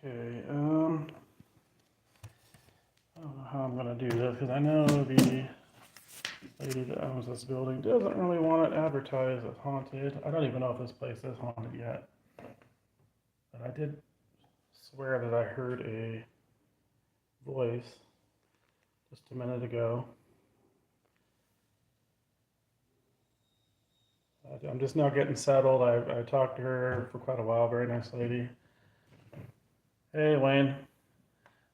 Okay, I don't know how I'm gonna do this because I know the lady that owns this building doesn't really want it advertised as haunted. I don't even know if this place is haunted yet, but I did swear that I heard a voice just a minute ago. I'm just now getting settled. I talked to her for quite a while. Very nice lady. Hey, Wayne. I'm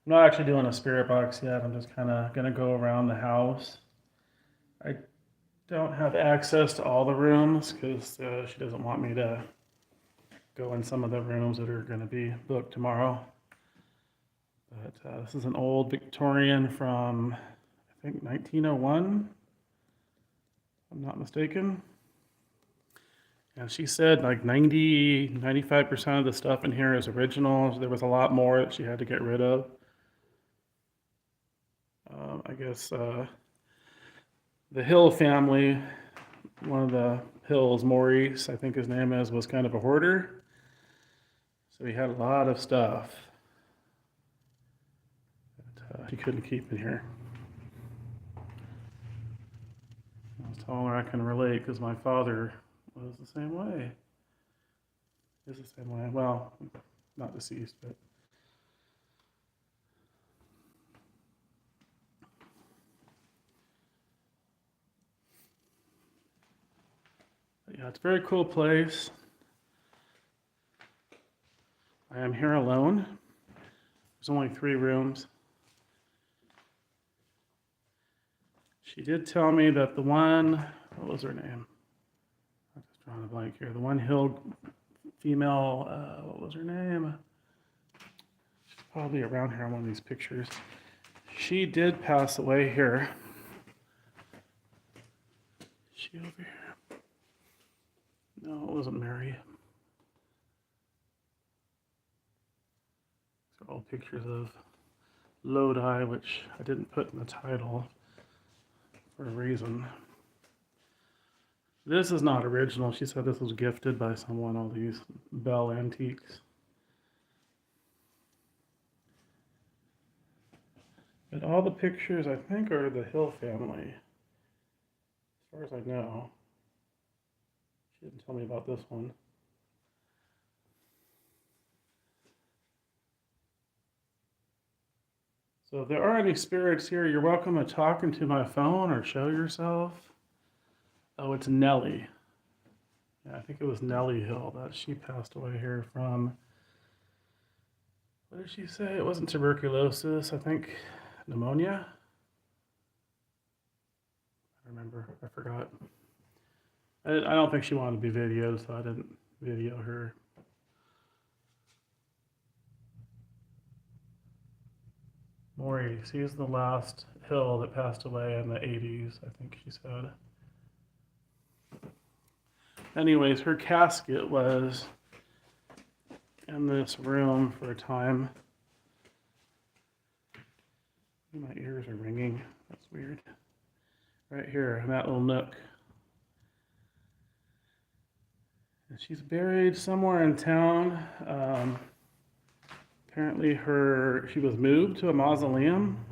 not actually doing a spirit box yet. I'm just kind of gonna go around the house. I don't have access to all the rooms because she doesn't want me to go in some of the rooms that are going to be booked tomorrow. But this is an old Victorian from, I think, 1901, if I'm not mistaken. And she said like 95% of the stuff in here is original. There was a lot more that she had to get rid of. I guess the Hill family, one of the Hills, Maurice, I think his name is, was kind of a hoarder. So he had a lot of stuff that he couldn't keep in here. I was telling her I can relate because my father was the same way. Is the same way. Well, not deceased, but. Yeah, it's a very cool place. I am here alone. There's only 3 rooms. She did tell me that the one, what was her name? I'm just drawing a blank here. The one Hill female, what was her name? She's probably around here on one of these pictures. She did pass away here. Is she over here? No, it wasn't Mary. These are all pictures of Lodi, which I didn't put in the title for a reason. This is not original. She said this was gifted by someone, all these Bell antiques. But all the pictures, I think, are the Hill family, as far as I know. She didn't tell me about this one. So if there are any spirits here, you're welcome to talk into my phone or show yourself. Oh, it's Nellie. Yeah, I think it was Nellie Hill that she passed away here from. What did she say? It wasn't tuberculosis, I think pneumonia. I remember, I forgot. I don't think she wanted to be videoed, so I didn't video her. Maurice, he's the last Hill that passed away in the 80s, I think she said. Anyways, her casket was in this room for a time. My ears are ringing. That's weird. Right here in that little nook. And she's buried somewhere in town. Apparently she was moved to a mausoleum,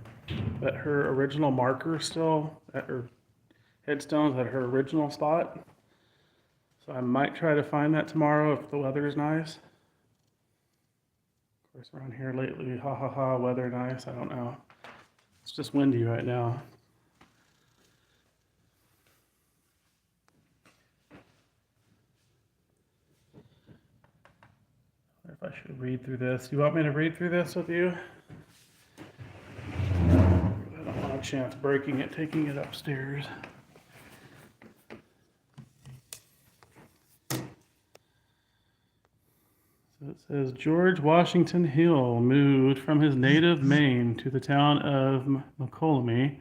but her original marker still at her headstone's at her original spot. So I might try to find that tomorrow if the weather is nice. Of course, around here lately, ha ha ha, weather nice, I don't know. It's just windy right now. I wonder if I should read through this. You want me to read through this with you? I don't want a chance breaking it, taking it upstairs. So it says, George Washington Hill moved from his native Maine to the town of Mokelumne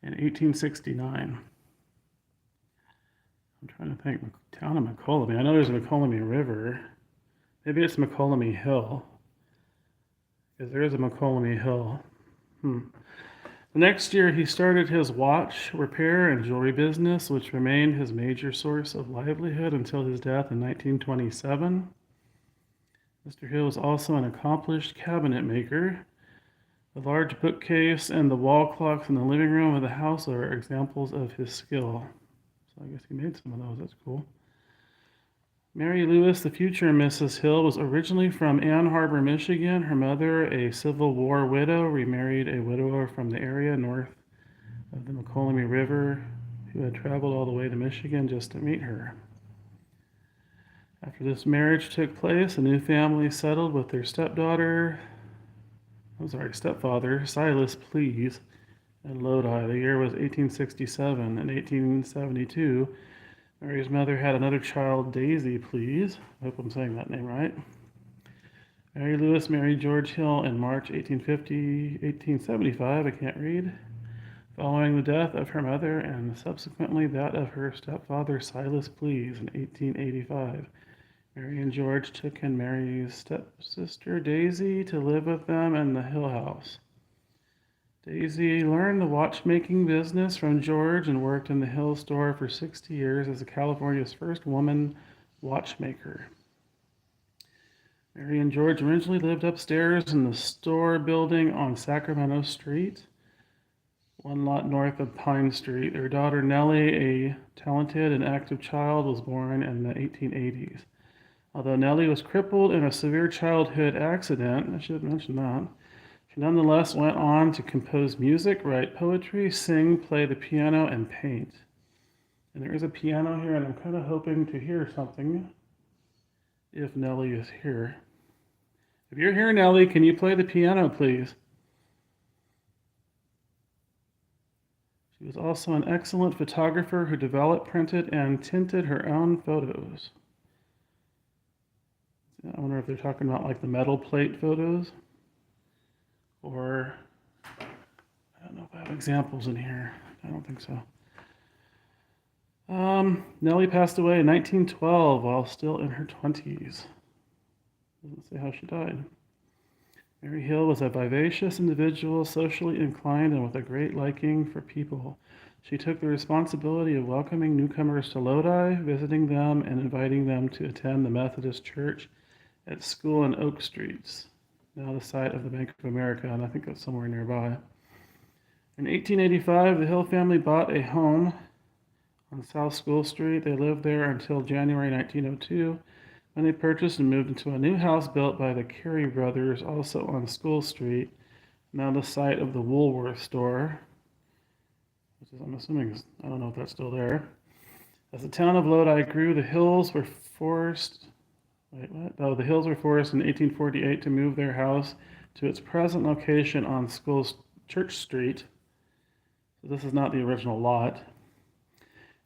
in 1869. I'm trying to think, town of Mokelumne. I know there's a Mokelumne River. Maybe it's Mokelumne Hill, because there is a Mokelumne Hill. The next year, he started his watch repair and jewelry business, which remained his major source of livelihood until his death in 1927. Mr. Hill was also an accomplished cabinet maker. The large bookcase and the wall clocks in the living room of the house are examples of his skill. So I guess he made some of those. That's cool. Mary Lewis, the future Mrs. Hill, was originally from Ann Arbor, Michigan. Her mother, a Civil War widow, remarried a widower from the area north of the Mokelumne River who had traveled all the way to Michigan just to meet her. After this marriage took place, a new family settled with their stepfather, Silas Please, in Lodi. The year was 1867. In 1872, Mary's mother had another child, Daisy Please. I hope I'm saying that name right. Mary Lewis married George Hill in March 1875. I can't read. Following the death of her mother and subsequently that of her stepfather, Silas Please, in 1885. Mary and George took in Mary's stepsister, Daisy, to live with them in the Hill House. Daisy learned the watchmaking business from George and worked in the Hill store for 60 years as California's first woman watchmaker. Mary and George originally lived upstairs in the store building on Sacramento Street, one lot north of Pine Street. Their daughter Nellie, a talented and active child, was born in the 1880s. Although Nellie was crippled in a severe childhood accident, I should have mentioned that, she nonetheless went on to compose music, write poetry, sing, play the piano, and paint. And there is a piano here, and I'm kind of hoping to hear something if Nellie is here. If you're here, Nellie, can you play the piano, please? She was also an excellent photographer who developed, printed, and tinted her own photos. I wonder if they're talking about like the metal plate photos, or I don't know if I have examples in here. I don't think so. Nellie passed away in 1912 while still in her 20s. Doesn't say how she died. Mary Hill was a vivacious individual, socially inclined, and with a great liking for people. She took the responsibility of welcoming newcomers to Lodi, visiting them, and inviting them to attend the Methodist Church at School and Oak Streets, now the site of the Bank of America, and I think it's somewhere nearby. In 1885, the Hill family bought a home on South School Street. They lived there until January 1902, when they purchased and moved into a new house built by the Carey brothers, also on School Street, now the site of the Woolworth store, which is, I'm assuming, I don't know if that's still there. As the town of Lodi grew, the Hills were forced in 1848 to move their house to its present location on Church Street. So this is not the original lot.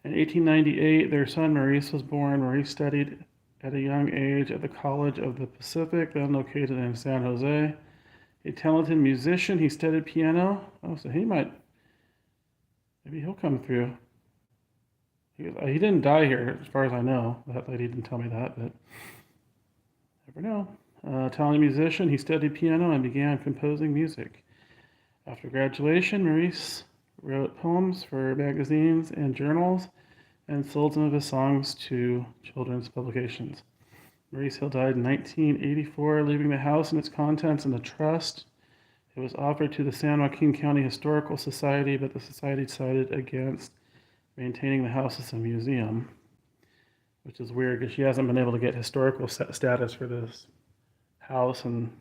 In 1898, their son Maurice was born. Maurice studied at a young age at the College of the Pacific, then located in San Jose. A talented musician, he studied piano. Oh, so maybe he'll come through. He didn't die here, as far as I know. That lady didn't tell me that, but never know. Talented musician, he studied piano and began composing music. After graduation, Maurice wrote poems for magazines and journals and sold some of his songs to children's publications. Maurice Hill died in 1984, leaving the house and its contents in a trust. It was offered to the San Joaquin County Historical Society, but the society decided against maintaining the house as a museum, which is weird because she hasn't been able to get historical status for this house, and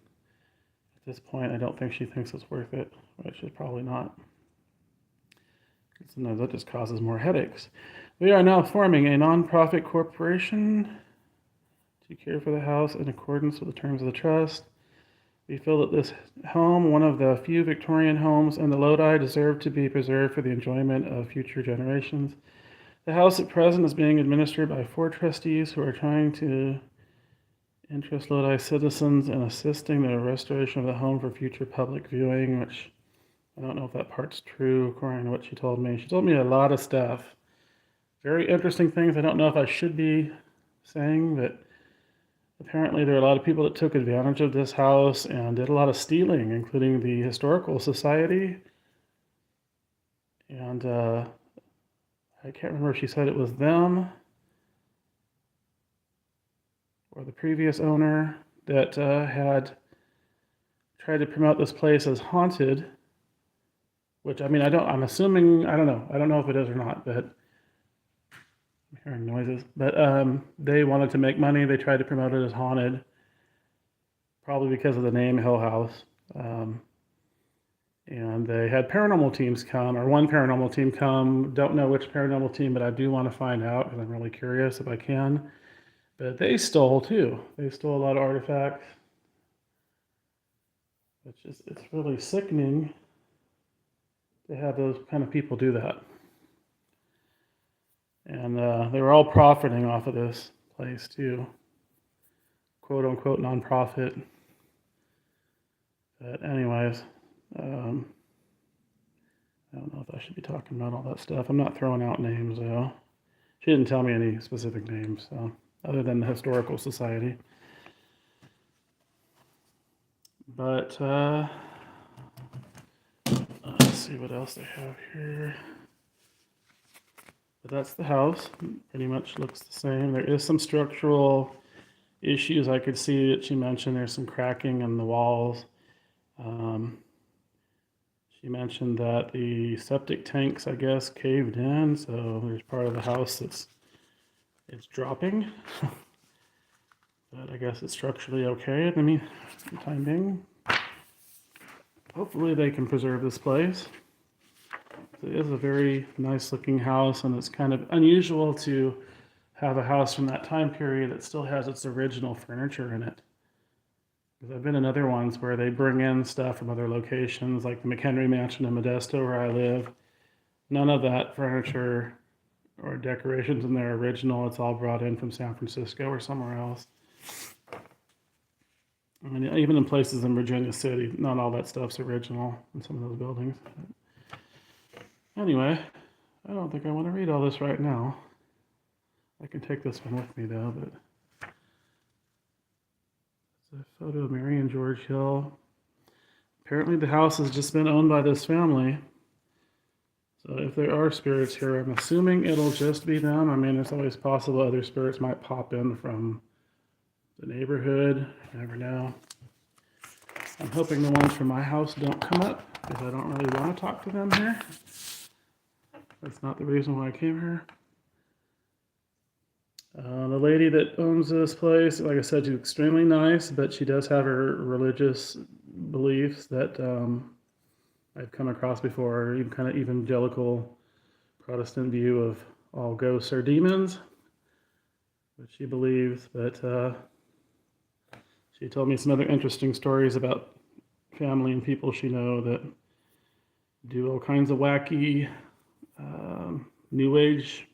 at this point I don't think she thinks it's worth it, which is probably not. Sometimes that just causes more headaches. We are now forming a nonprofit corporation to care for the house in accordance with the terms of the trust. We feel that this home, one of the few Victorian homes in the Lodi, deserved to be preserved for the enjoyment of future generations. The house at present is being administered by 4 trustees who are trying to interest Lodi citizens in assisting the restoration of the home for future public viewing, which I don't know if that part's true according to what she told me. She told me a lot of stuff. Very interesting things I don't know if I should be saying, but apparently there are a lot of people that took advantage of this house and did a lot of stealing, including the Historical Society. And I can't remember if she said it was them or the previous owner, that had tried to promote this place as haunted, which I'm assuming, I don't know. I don't know if it is or not, but I'm hearing noises. But they wanted to make money. They tried to promote it as haunted, probably because of the name Hill House. And they had paranormal teams come, or one paranormal team come. Don't know which paranormal team, but I do want to find out because I'm really curious if I can. But they stole too. They stole a lot of artifacts. It's really sickening to have those kind of people do that. And they were all profiting off of this place too, quote unquote nonprofit. But anyways, I don't know if I should be talking about all that stuff. I'm not throwing out names though. She didn't tell me any specific names, so other than the Historical Society. But let's see what else they have here. But that's the house. Pretty much looks the same. There is some structural issues I could see that she mentioned. There's some cracking in the walls. She mentioned that the septic tanks, I guess, caved in, so there's part of the house it's dropping. But I guess it's structurally okay. I mean, for the time being. Hopefully they can preserve this place. It is a very nice looking house, and it's kind of unusual to have a house from that time period that still has its original furniture in it. Because I've been in other ones where they bring in stuff from other locations, like the McHenry Mansion in Modesto where I live. None of that furniture or decorations in there are original. It's all brought in from San Francisco or somewhere else. I mean, even in places in Virginia City, not all that stuff's original in some of those buildings. Anyway, I don't think I want to read all this right now. I can take this one with me though, but it's a photo of Mary and George Hill. Apparently the house has just been owned by this family. So if there are spirits here, I'm assuming it'll just be them. I mean, it's always possible other spirits might pop in from the neighborhood. You never know. I'm hoping the ones from my house don't come up because I don't really want to talk to them here. That's not the reason why I came here. The lady that owns this place, like I said, she's extremely nice, but she does have her religious beliefs that I've come across before, even kind of evangelical Protestant view of all ghosts are demons, which she believes. But she told me some other interesting stories about family and people she know that do all kinds of wacky New Age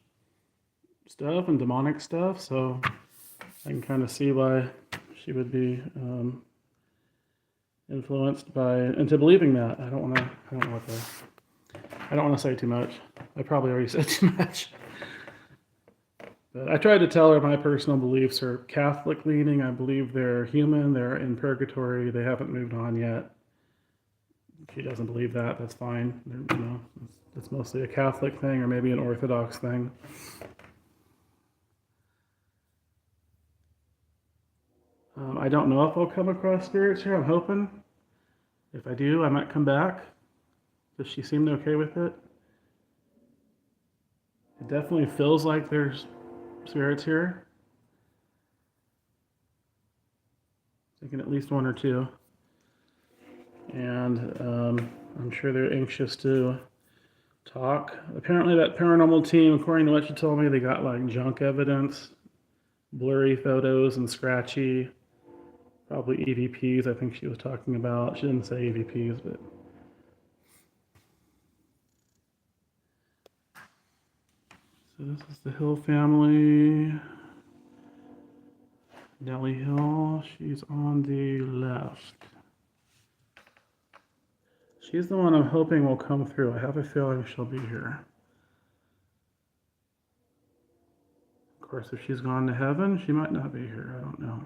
stuff and demonic stuff. So I can kind of see why she would be influenced by into believing that. I don't want to say too much. I probably already said too much. But I tried to tell her my personal beliefs are Catholic leaning. I believe they're human. They're in purgatory. They haven't moved on yet. If she doesn't believe that, that's fine. You know, it's mostly a Catholic thing or maybe an Orthodox thing. I don't know if I'll come across spirits here. I'm hoping. If I do, I might come back. Does she seem okay with it? It definitely feels like there's spirits here. Thinking at least one or two. And I'm sure they're anxious to talk. Apparently that paranormal team, according to what she told me, they got like junk evidence, blurry photos and scratchy, probably EVPs I think she was talking about. She didn't say EVPs, but so this is the Hill family. Nellie Hill, she's on the left. She's the one I'm hoping will come through. I have a feeling she'll be here. Of course, if she's gone to heaven, she might not be here. I don't know.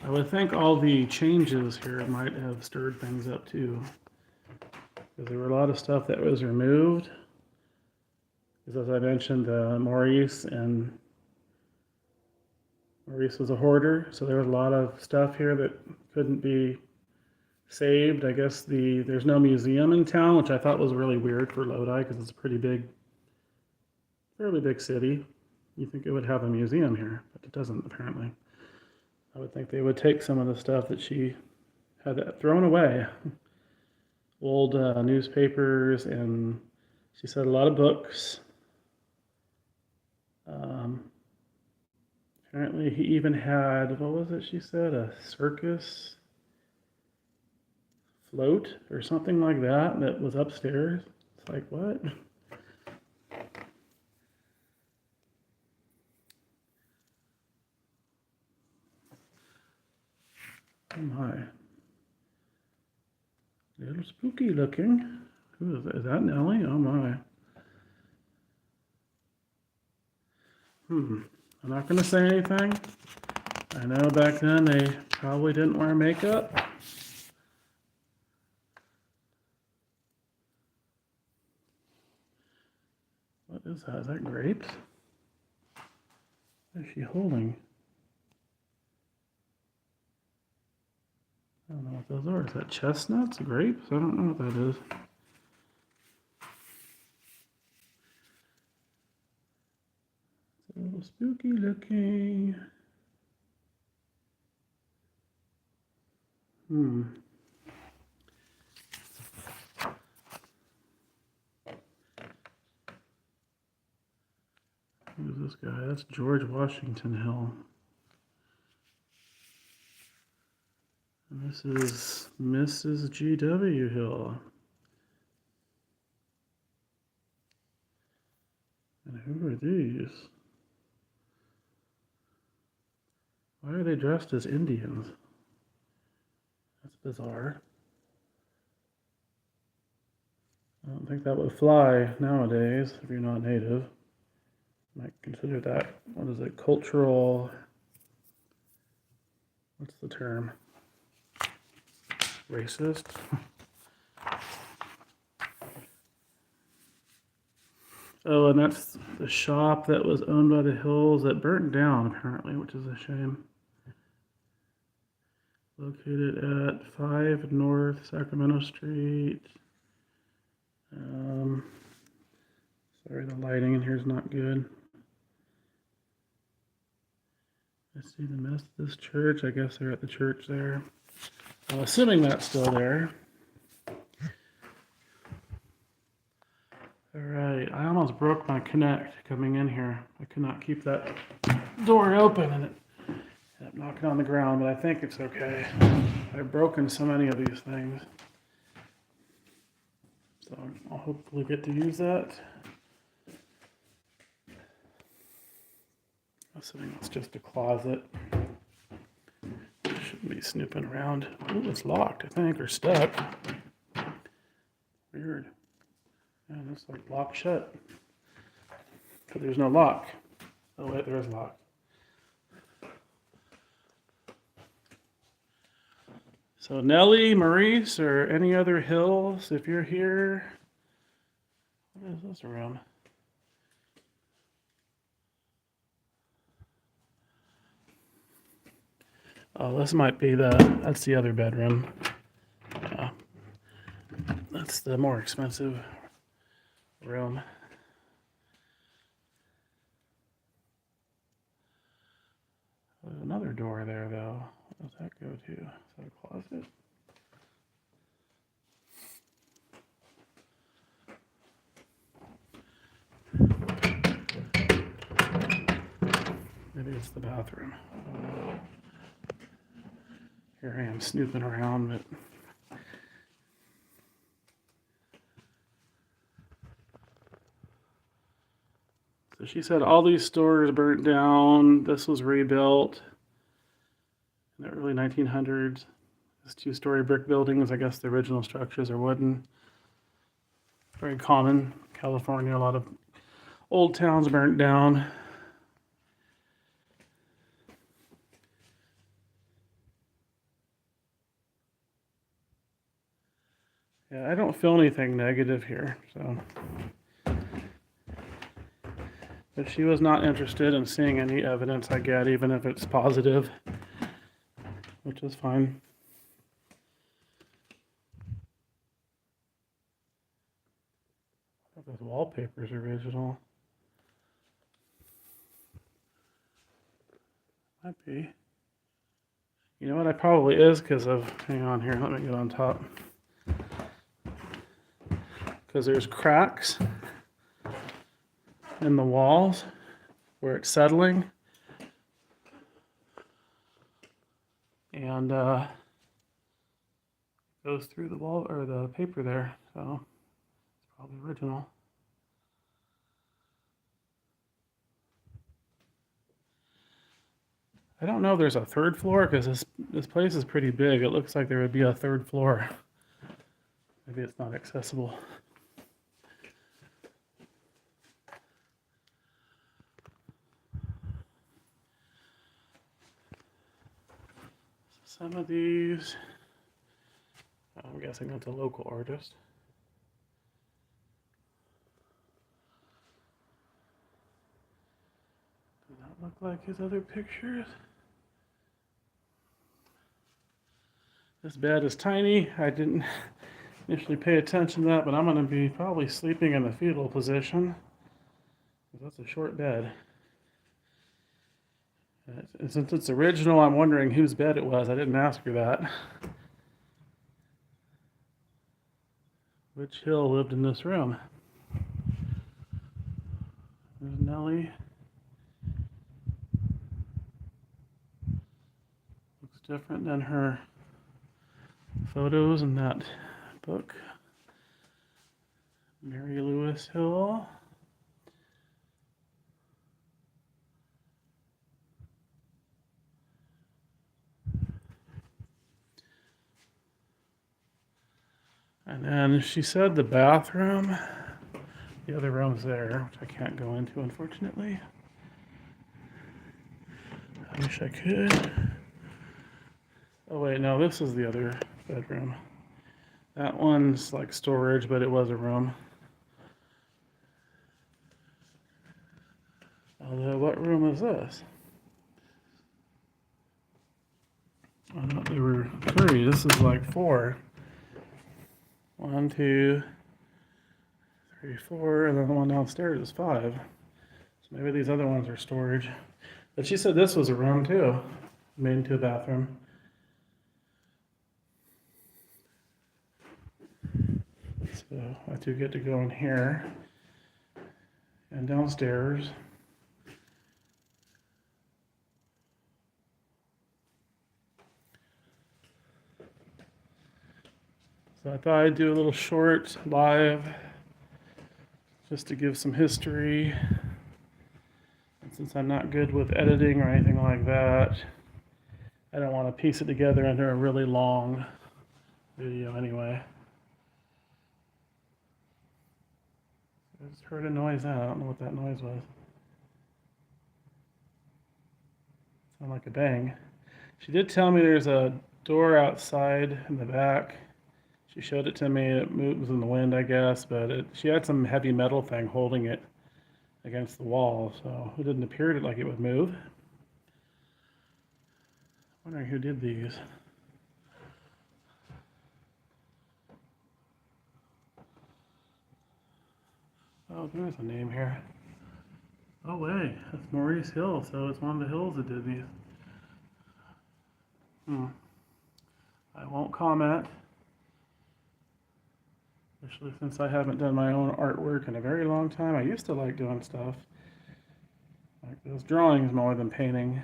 I would think all the changes here might have stirred things up too. Because there were a lot of stuff that was removed. Because as I mentioned, Maurice and Maurice was a hoarder, so there was a lot of stuff here that couldn't be saved. I guess there's no museum in town, which I thought was really weird for Lodi because it's a pretty big, fairly big city. You think it would have a museum here, but it doesn't apparently. I would think they would take some of the stuff that she had thrown away. Old newspapers, and she said a lot of books. Apparently he even had, what was it she said, a circus float or something like that was upstairs. It's like, what? Oh my. A little spooky looking. Who is that? Is that Nellie? Oh my. I'm not going to say anything. I know back then they probably didn't wear makeup. What is that? Is that grapes? What is she holding? I don't know what those are. Is that chestnuts? Grapes? I don't know what that is. It's a little spooky looking. Who's this guy? That's George Washington Hill. And this is Mrs. G.W. Hill. And who are these? Why are they dressed as Indians? That's bizarre. I don't think that would fly nowadays if you're not native. Might consider that, what is it, cultural, what's the term? Racist? Oh, and that's the shop that was owned by the Hills that burnt down apparently, which is a shame. Located at 5 North Sacramento Street. Sorry, the lighting in here is not good. I see the Methodist church. I guess they're at the church there. I'm assuming that's still there. All right, I almost broke my Connect coming in here. I could not keep that door open and it ended up knocking on the ground, but I think it's okay. I've broken so many of these things. So I'll hopefully get to use that. Assuming it's just a closet. Shouldn't be snooping around. Oh, it's locked, I think, or stuck. Weird. Yeah, it's like locked shut. But there's no lock. Oh wait, there is lock. So Nellie, Maurice, or any other Hills, if you're here. What is this room? Oh, this might be that's the other bedroom. Yeah. That's the more expensive room. There's another door there, though. What does that go to? Is that a closet? Maybe it's the bathroom. Here I am snooping around, but so she said all these stores burnt down. This was rebuilt in the early 1900s. It's 2-story brick buildings. I guess the original structures are wooden. Very common. California, a lot of old towns burnt down. Yeah, I don't feel anything negative here, so But she was not interested in seeing any evidence I get, even if it's positive, which is fine. This wallpaper's original. Might be. You know what? I probably is because of. Hang on here. Let me get on top. Because there's cracks in the walls where it's settling, and goes through the wall or the paper there. So it's probably original. I don't know if there's a third floor because this place is pretty big. It looks like there would be a third floor. Maybe it's not accessible. Some of these, I'm guessing that's a local artist. Does that look like his other pictures? This bed is tiny. I didn't initially pay attention to that, but I'm going to be probably sleeping in the fetal position. That's a short bed. And since it's original, I'm wondering whose bed it was. I didn't ask her that. Which Hill lived in this room? There's Nellie. Looks different than her photos in that book. Mary Lewis Hill. And then she said the bathroom, the other room's there, which I can't go into, unfortunately. I wish I could. Oh wait, no, this is the other bedroom. That one's like storage, but it was a room. Although, what room is this? I thought there were 3. This is like 4. 1, 2, 3, 4, and then the one downstairs is 5. So maybe these other ones are storage. But she said this was a room too, made into a bathroom. So I do get to go in here and downstairs. So I thought I'd do a little short live just to give some history. And since I'm not good with editing or anything like that, I don't want to piece it together into a really long video anyway. I just heard a noise out. I don't know what that noise was. Sounded like a bang. She did tell me there's a door outside in the back. She showed it to me. It moves in the wind, I guess, but she had some heavy metal thing holding it against the wall, so it didn't appear like it would move. Wondering who did these. Oh, there's a name here. Oh wait, that's Maurice Hill, so it's one of the Hills that did these. I won't comment. Especially since I haven't done my own artwork in a very long time. I used to like doing stuff like those drawings more than painting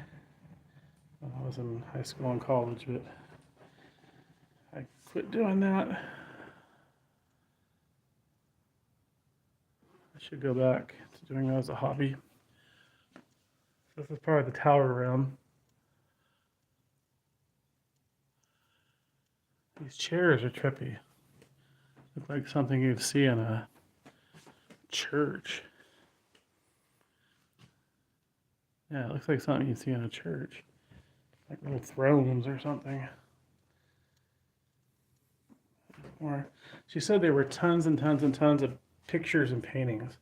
when I was in high school and college, but I quit doing that. I should go back to doing that as a hobby. This is part of the tower room. These chairs are trippy. Look like something you'd see in a church. Yeah, it looks like something you'd see in a church. Like little thrones or something. Or she said there were tons and tons and tons of pictures and paintings.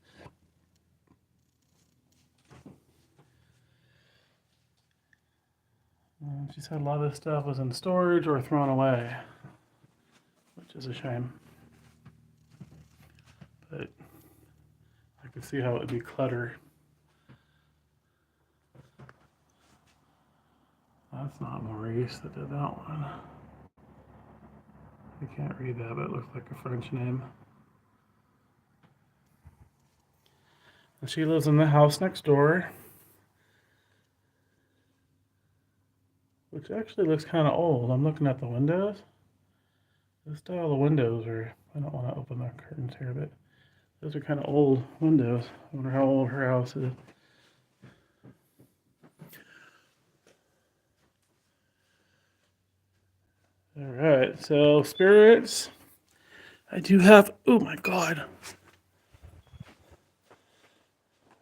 She said a lot of this stuff was in storage or thrown away, which is a shame. But I could see how it would be clutter. That's not Maurice that did that one. I can't read that, but it looks like a French name. And she lives in the house next door, which actually looks kind of old. I'm looking at the windows. The style of the windows are, I don't want to open the curtains here, but those are kind of old windows. I wonder how old her house is. All right, so spirits. I do have, oh my God.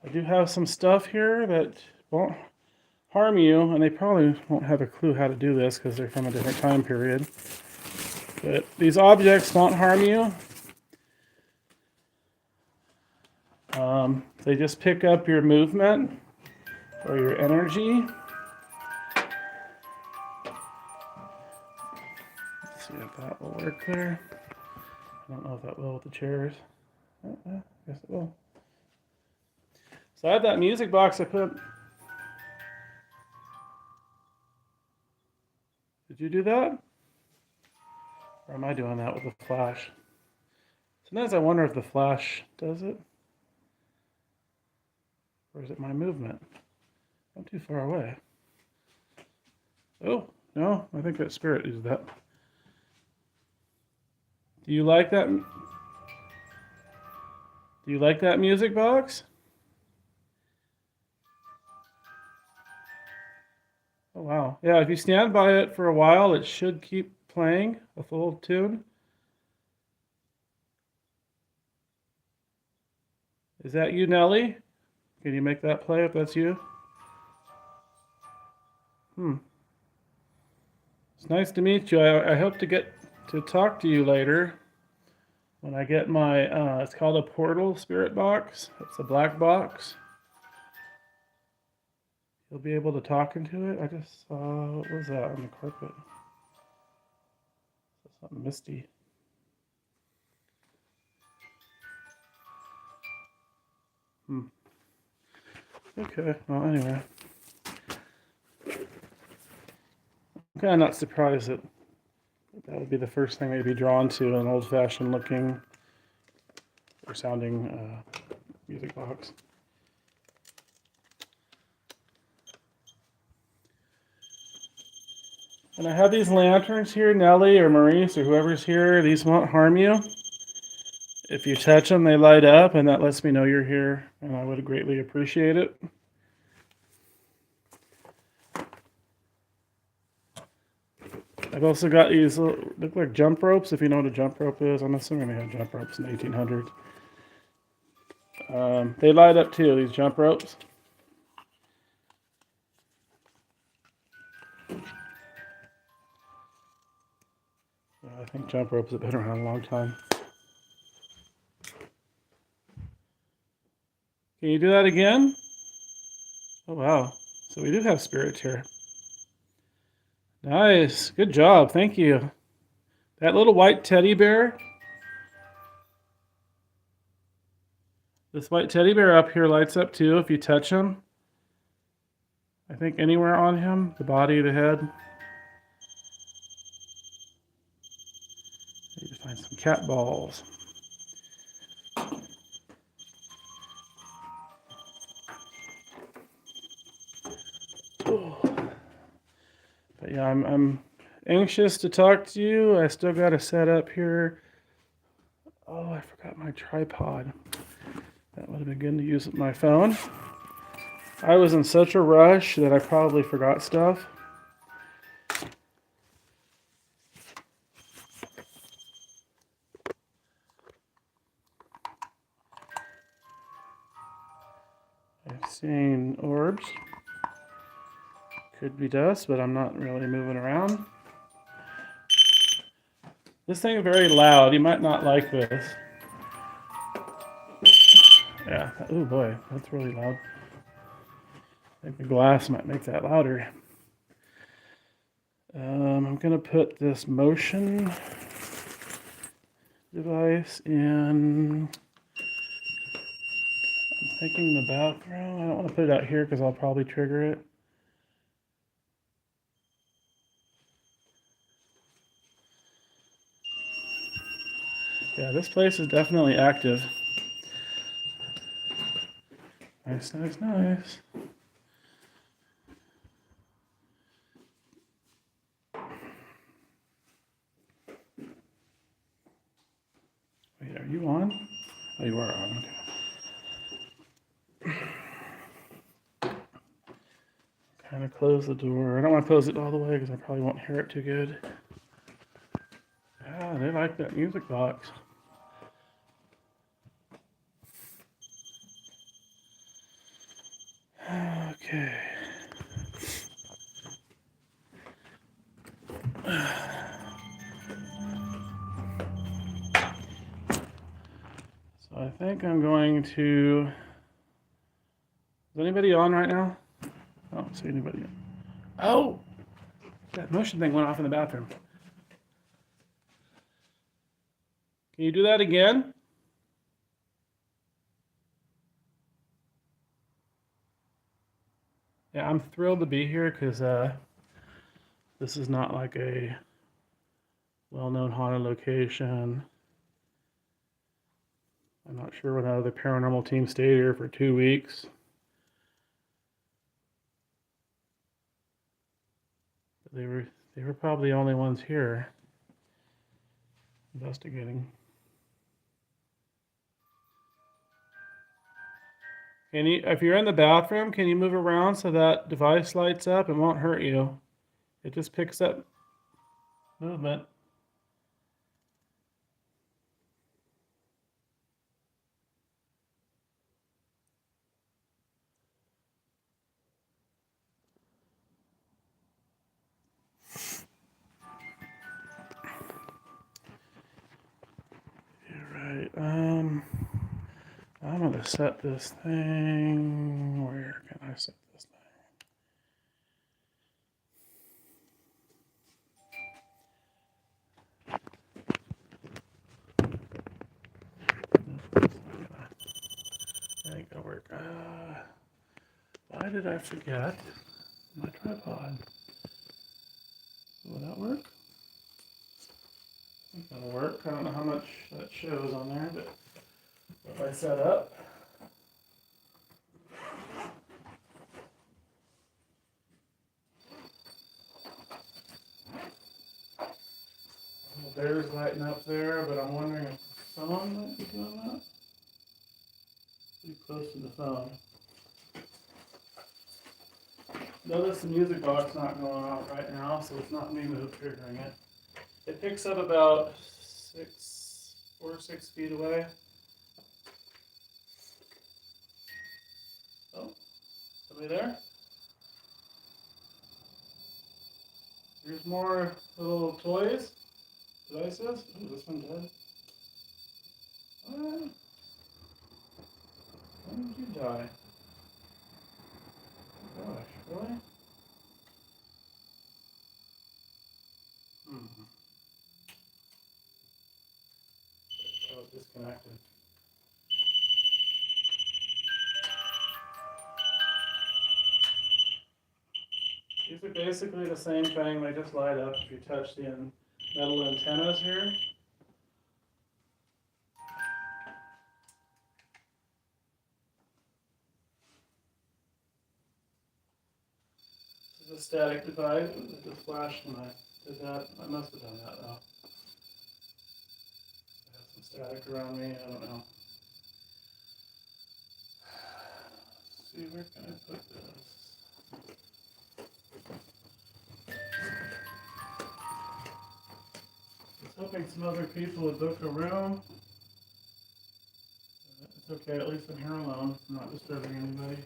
I do have some stuff here that won't harm you, and they probably won't have a clue how to do this because they're from a different time period. But these objects won't harm you. They just pick up your movement or your energy. Let's see if that will work there. I don't know if that will with the chairs. I guess it will. So I have that music box I put. Did you do that? Or am I doing that with the flash? Sometimes I wonder if the flash does it. Or is it my movement? I'm too far away. Oh, no, I think that spirit is that. Do you like that? Do you like that music box? Oh, wow. Yeah, if you stand by it for a while, it should keep playing a full tune. Is that you, Nellie? Can you make that play if that's you? It's nice to meet you. I hope to get to talk to you later when I get my, it's called a portal spirit box. It's a black box. You'll be able to talk into it. I just saw, what was that on the carpet? Something misty. Okay, well, anyway. I'm kind of not surprised that would be the first thing I'd be drawn to, an old-fashioned looking or sounding music box. And I have these lanterns here, Nellie or Maurice or whoever's here. These won't harm you. If you touch them, they light up, and that lets me know you're here, and I would greatly appreciate it. I've also got these look like jump ropes, if you know what a jump rope is. I'm assuming they had jump ropes in the 1800s. They light up too, these jump ropes. I think jump ropes have been around a long time. Can you do that again? Oh, wow. So we do have spirits here. Nice. Good job. Thank you. That little white teddy bear. This white teddy bear up here lights up too if you touch him. I think anywhere on him, the body, the head. Need to find some cat balls. But yeah, I'm anxious to talk to you. I still got to set up here. Oh, I forgot my tripod. That would have been good to use with my phone. I was in such a rush that I probably forgot stuff. I've seen orbs. Could be dust, but I'm not really moving around. This thing is very loud. You might not like this. Yeah. Oh boy, that's really loud. I think the glass might make that louder. I'm gonna put this motion device in. I'm thinking the bathroom. I don't want to put it out here because I'll probably trigger it. Yeah, this place is definitely active. Nice, nice, nice. Wait, are you on? Oh, you are on. Okay. Kind of close the door. I don't want to close it all the way because I probably won't hear it too good. Yeah, they like that music box. Okay. So I think I'm going to. Is anybody on right now? I don't see anybody. Oh! That motion thing went off in the bathroom. Can you do that again? Yeah, I'm thrilled to be here because this is not like a well-known haunted location. I'm not sure what other paranormal team stayed here for 2 weeks. But they were probably the only ones here investigating. Can you, if you're in the bathroom, can you move around so that device lights up? It won't hurt you. It just picks up movement. Right. I'm gonna set this thing. Where can I set this thing? That ain't gonna work. Why did I forget my tripod? Will that work? I think that'll work. I don't know how much that shows on there, but if I set up. The bear's lighting up there, but I'm wondering if the phone might be doing that. Pretty close to the phone. Notice the music box not going off right now, so it's not me triggering it. It picks up about 4 or 6 feet away. Oh, somebody there? Here's more little toys, devices. Ooh, this one dead. What? When did you die? Oh gosh, really? Hmm. I was disconnected. These are basically the same thing, they just light up if you touch the metal antennas here. This is a static device, it just flashed when I did that. I must have done that though. I have some static around me, I don't know. Let's see, where can I put this? I was hoping some other people would book a room. It's okay, at least I'm here alone. I'm not disturbing anybody.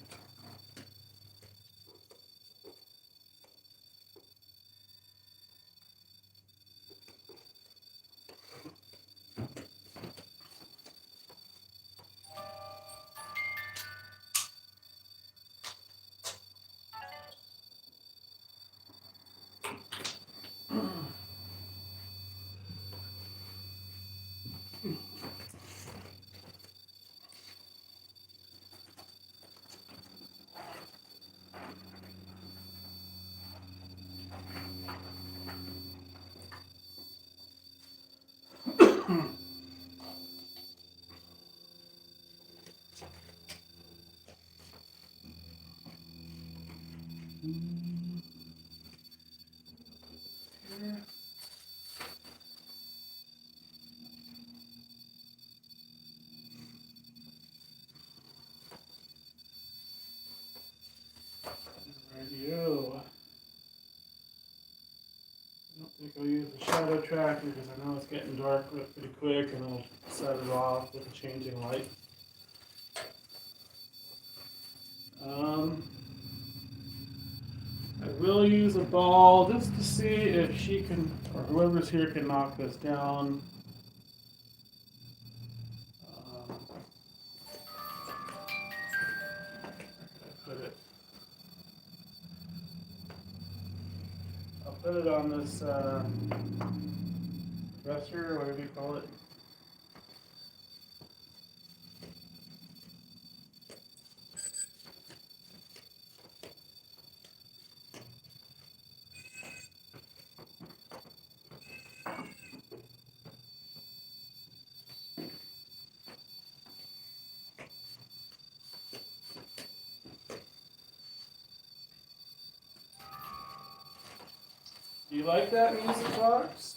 You. I don't think I'll use the shadow tracker because I know it's getting dark pretty quick, and I'll set it off with the changing light. I will use a ball just to see if she can, or whoever's here can knock this down. Where could I put it? I'll put it on this dresser, or whatever you call it. Do you like that music box?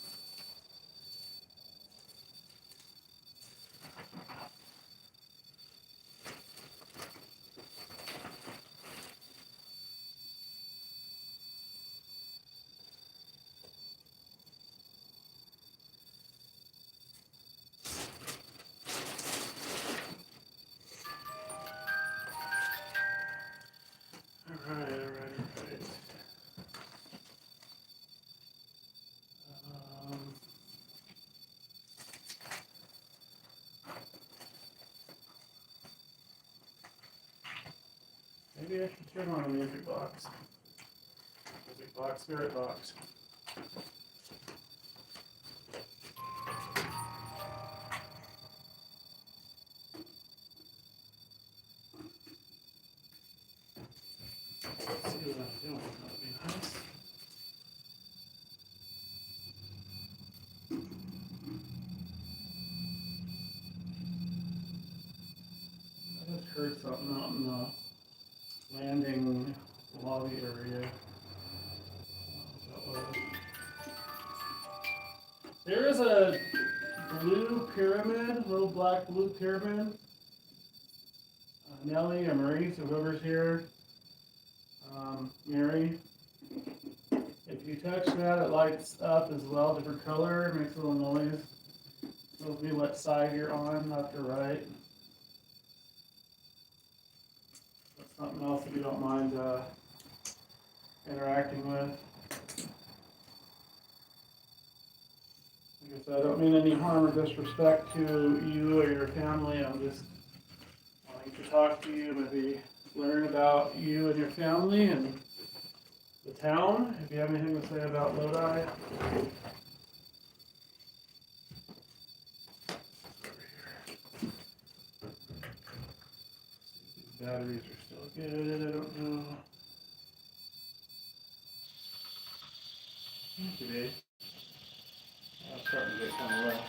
All right. Maybe I should turn on the music box. Music box, spirit box. Let's see what I'm doing. That would be nice. I just heard something out in the landing lobby area. There is a blue pyramid, little black blue pyramid. Nellie or Marie, so whoever's here, Mary. If you touch that, it lights up as well, different color, makes a little noise. Tells me what side you're on, left or right. That's something else if you don't mind interacting with. Like I said, I don't mean any harm or disrespect to you or your family. I'm just wanting to talk to you, maybe learn about you and your family and the town. If you have anything to say about Lodi. Batteries are still good, I don't know. Today. I'm starting to get kind of low.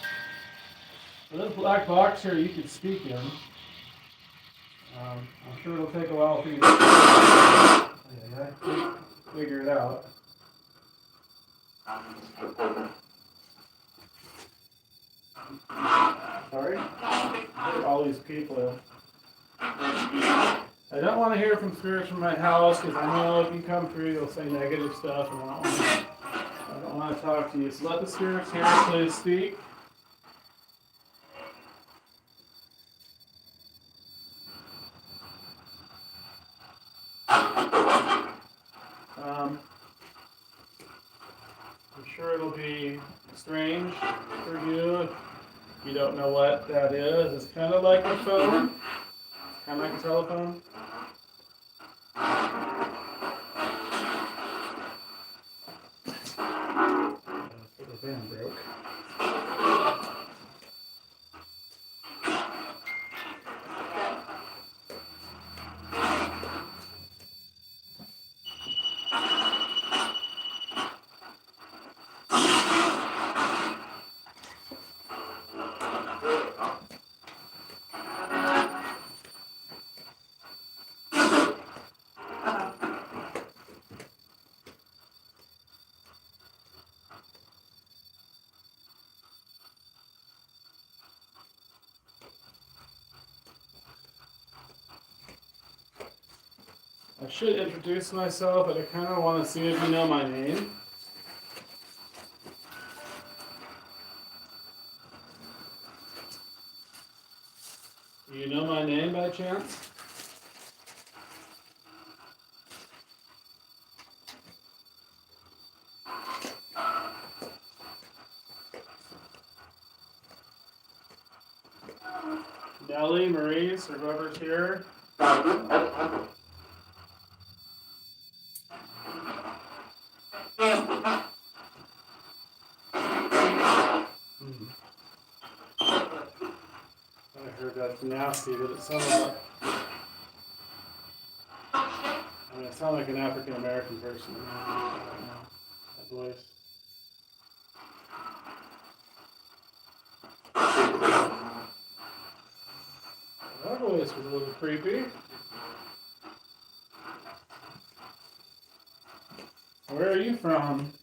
So this black box here you can speak in. I'm sure it'll take a while for you to figure it out. Sorry? All these people. I don't want to hear from spirits from my house because I know if you come through, you'll say negative stuff, and I don't want to talk to you. So let the spirits here please speak. I'm sure it'll be strange for you if you don't know what that is. It's kind of like a phone, kind of like a telephone. The fan broke. should introduce myself, but I kind of want to see if you know my name. Do you know my name by chance? Nellie, Maurice, or whoever's here. I heard that's nasty, but it sounded like, it sounded like an African American person. I don't know. That voice. That voice was a little creepy. Where are you from?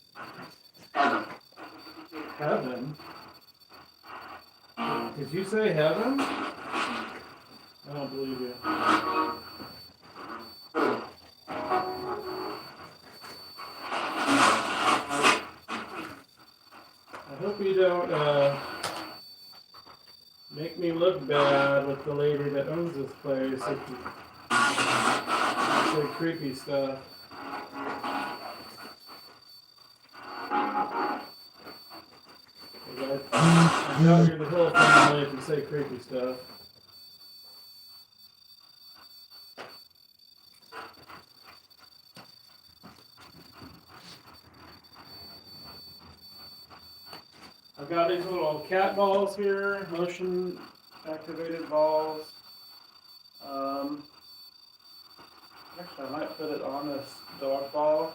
Heaven? Did you say heaven? I don't believe you. I hope you don't make me look bad with the lady that owns this place if you say creepy stuff. I doubt you're the whole family if you say creepy stuff. I've got these little cat balls here, motion activated balls. Actually, I might put it on this dog ball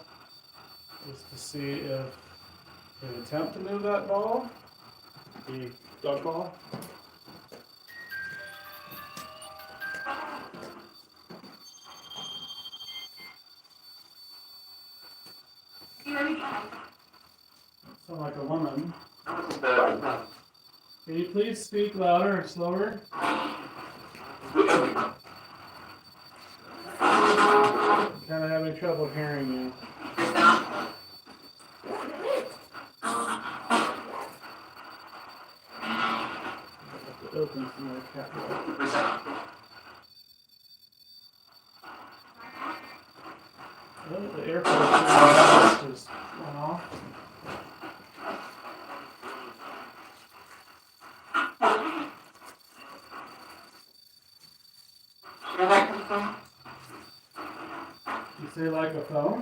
just to see if we can attempt to move that ball, the dog ball. Sound like a woman. Can you please speak louder or slower? I'm kind of having trouble hearing you. Open some more cat balls. Oh, the air filter just went off. You say like a phone?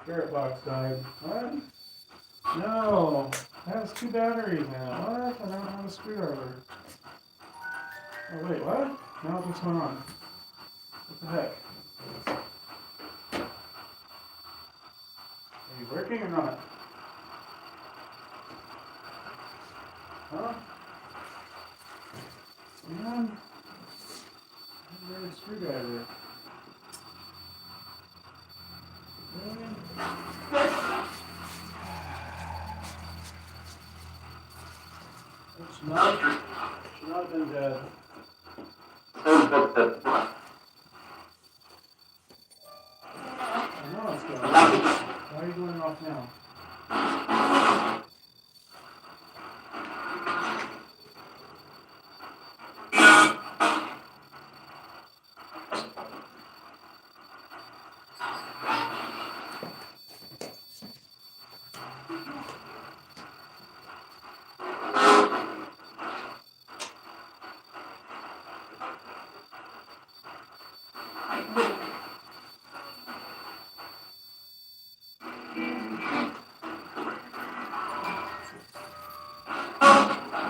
Spirit box died. What? No. It has 2 batteries now. What? I don't have a screwdriver. Oh wait, what? Now what's going on? What the heck? Are you working or not? Huh? Man. I need a screwdriver. Really? It should not have been dead. I know it's going off. Why are you going off now?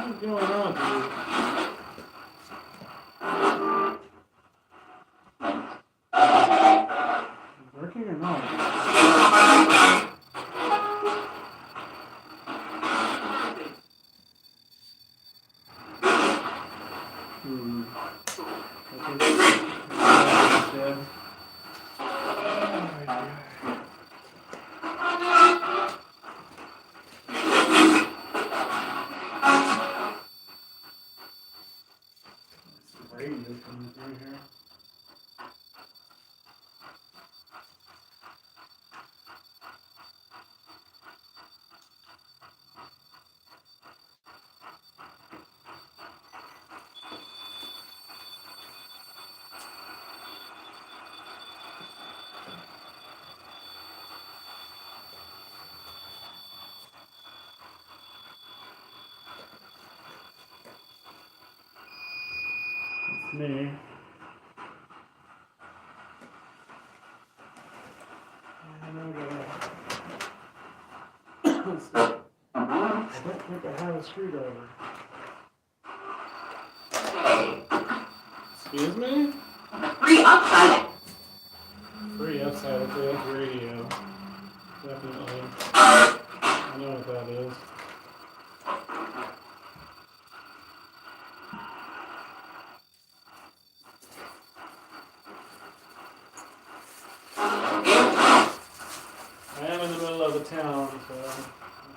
What's going on, dude? here. It's me. I don't think I have a screwdriver. Excuse me? Free upside. Free upside, okay, that's radio. Definitely. I know what that is. I am in the middle of the town, so I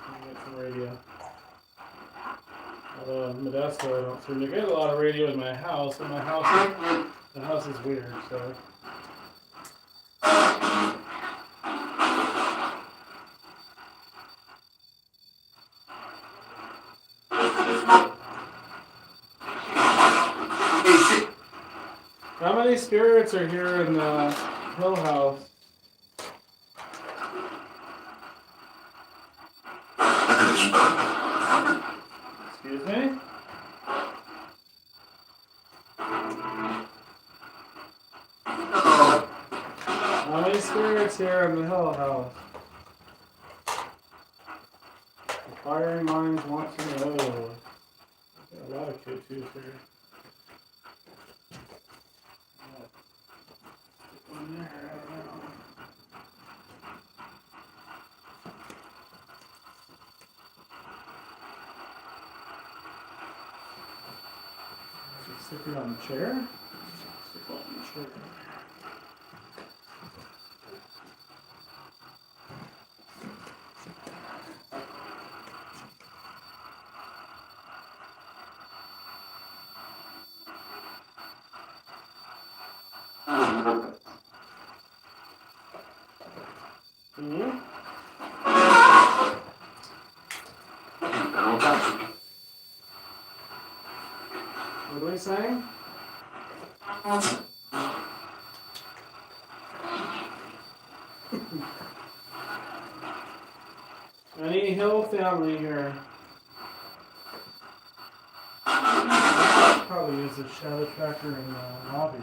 can get some radio. Although in Modesto, I don't seem to get a lot of radio in my house, and the house is weird, so. How many spirits are here in the Hill House? Excuse me? How many spirits here in the Hill House? Inquiring minds want to know. Got a lot of K2s here. One there, I don't know. Stick it on the chair. Stick it on the chair. What are we saying? Any Hill family here? Probably use the shadow tracker in the lobby.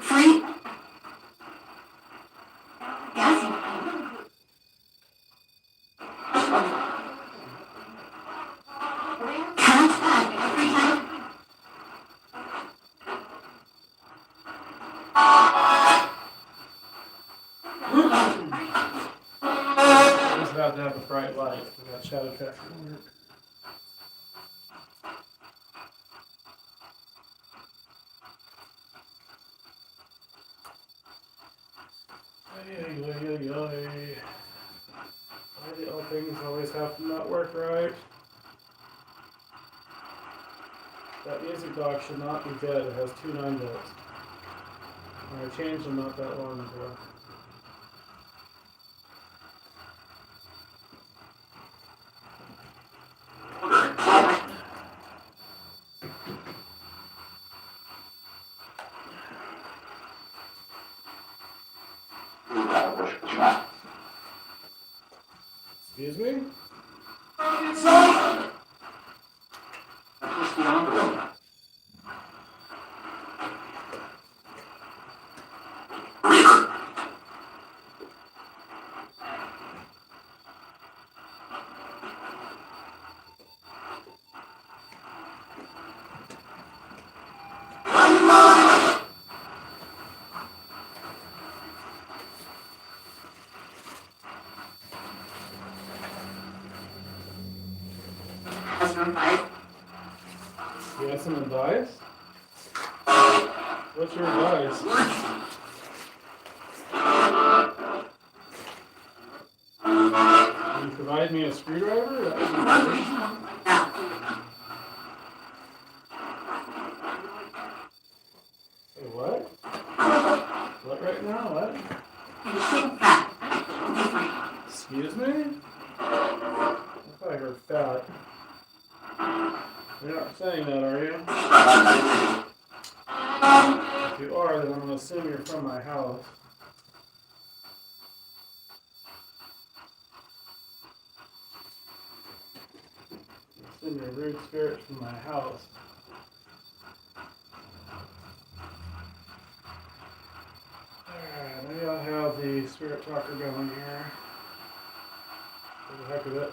Free. Yes. Just about to have a bright light for that shadow tracker to work. Why do all things always have to not work right? That music box should not be dead. It has 2 9-volts. I changed them not that long ago. Excuse me? advice. You got some advice? What's your advice? Can you provide me a screwdriver? That would be great. Say what? What right now? What? Excuse me? I thought I heard fat. You're not saying that, are you? If you are, then I'm going to assume you're from my house. Assume you're rude spirits from my house. Alright, maybe I'll have the spirit talker going here. For the heck of it.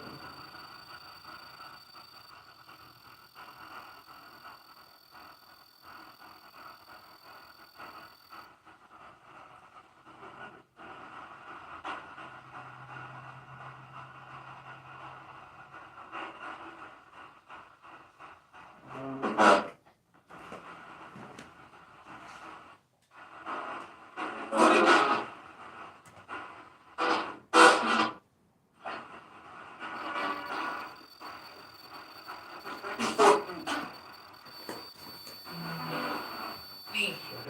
I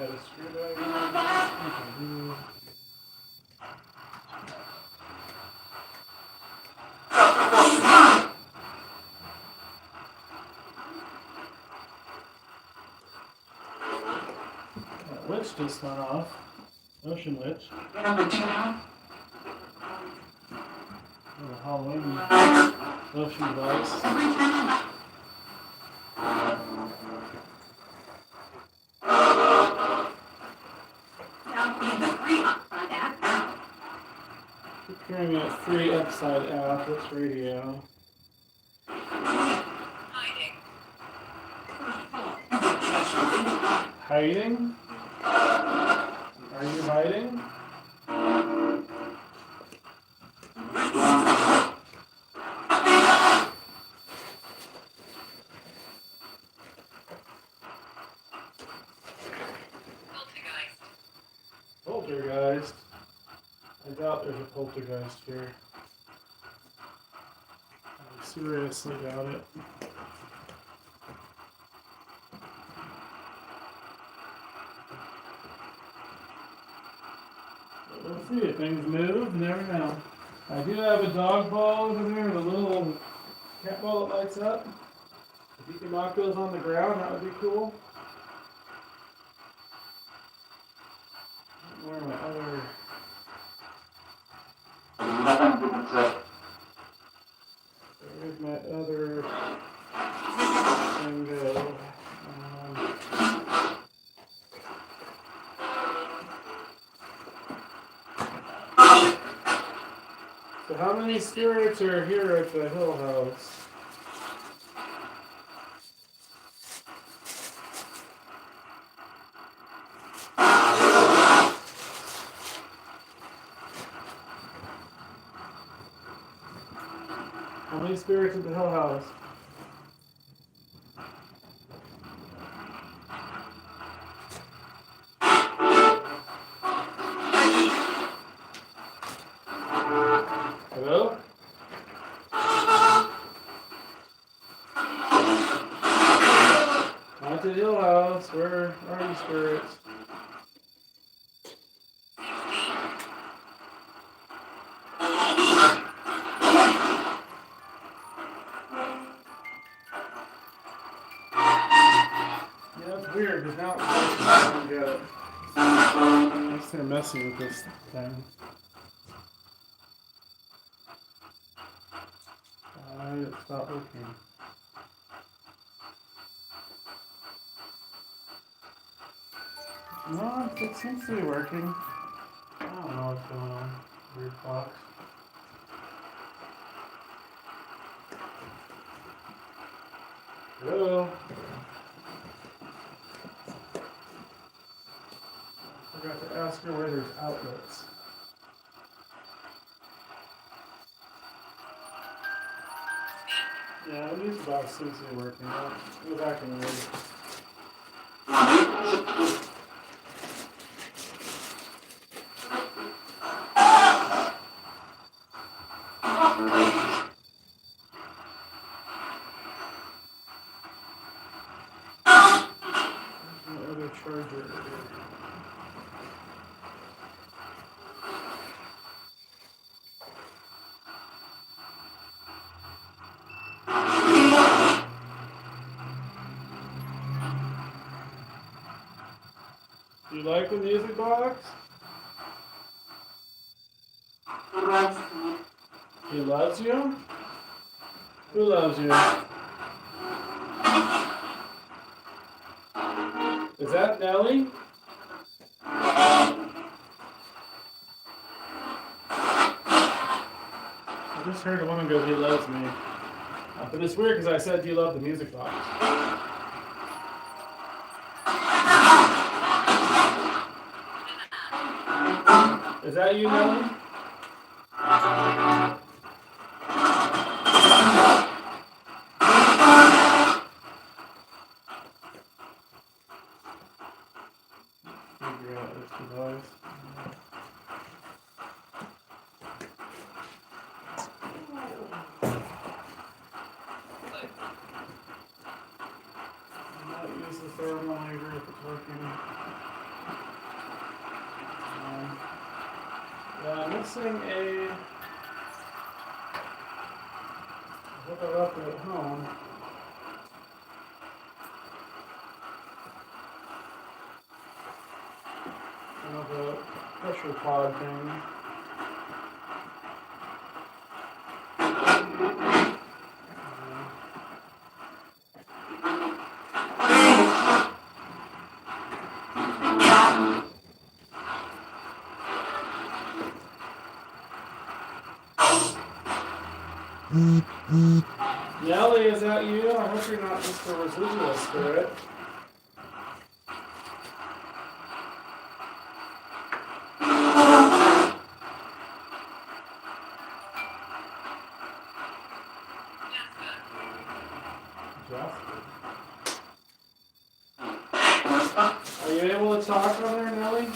had a screwdriver. That witch just went off. Ocean witch. Oh, Halloween lotion device. Keep hearing that free upside app. What's radio? Hiding? Are you hiding? Poltergeist. I doubt there's a poltergeist here. I seriously doubt it. But we'll see if things move. You never know. I do have a dog ball over there and a little cat ball that lights up. If you can knock those on the ground, that would be cool. Where are my other... Where's my other thing go? So how many spirits are here at the Hill House? How many spirits at the Hill House? Hello? Haunted Hill House, where are you spirits? Yeah, it's weird because now I don't get it. I guess they're messing with this thing. Why did it stop working? No, it seems to be working. I don't know what's going on. Weird box. Hello? I forgot to ask her where there's outlets. Yeah, the music box seems to be working. Go back and read. No other charger. Do you like the music box? He loves you? Who loves you? Is that Nelly? I just heard a woman go, he loves me. But it's weird because I said, do you love the music box? Is that you, Nelly? Figure out this device. Use the thermometer if it's working. Yeah, I'm missing a. I hope I left it at home. Kind of a pressure pod thing. Nelly, is that you? I hope you're not just a residual spirit. Jasper. Are you able to talk on there, Nelly?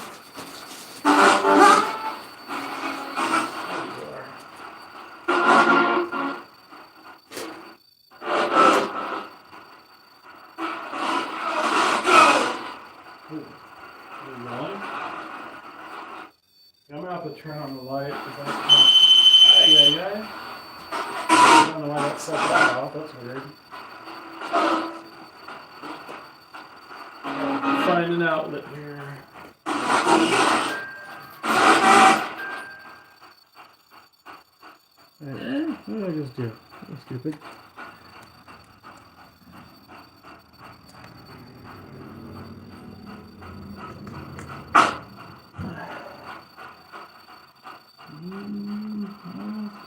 I'm gonna have to turn on the light because that's kind of. I don't know why that set that off. That's weird. Find an outlet here. What did I just do? That's stupid.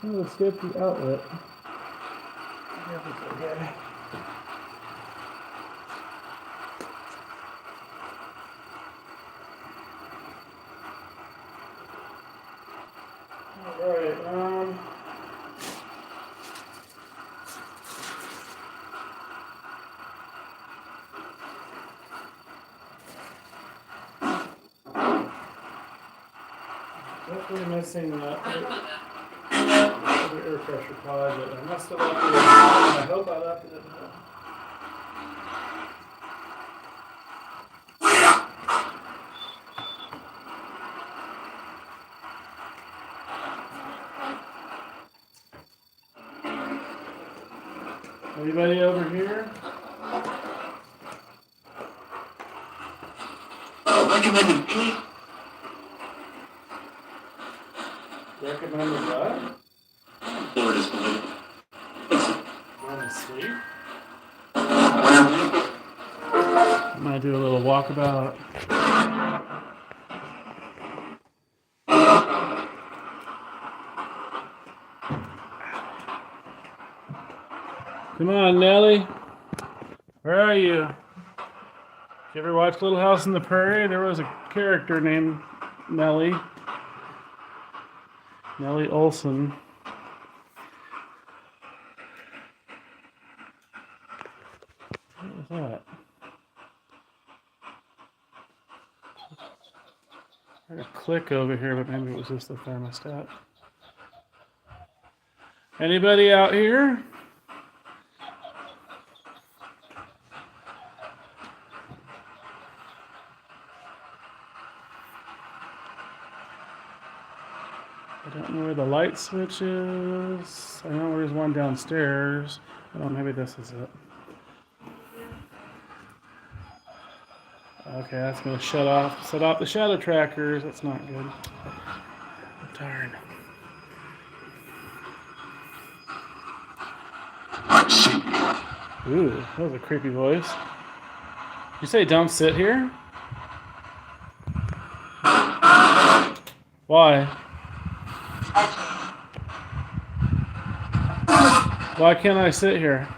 Let's get the outlet. Yeah, it's okay. Alright, definitely missing that other air pressure pod, but I must have left it at home. I hope I left it at home. Anybody over here? Recommended tea. Recommended what? Lord is good. Going to sleep? I might do a little walkabout. Come on, Nelly. Where are you? Did you ever watch Little House on the Prairie? There was a character named Nelly. Nelly Olson. that? I had a click over here, but maybe it was just the thermostat. Anybody out here? I don't know where the light switch is. I know there's one downstairs. Oh, maybe this is it. Okay, that's gonna set off the shadow trackers. That's not good. Darn. I see. Ooh, that was a creepy voice. You say don't sit here? Why? Why can't I sit here?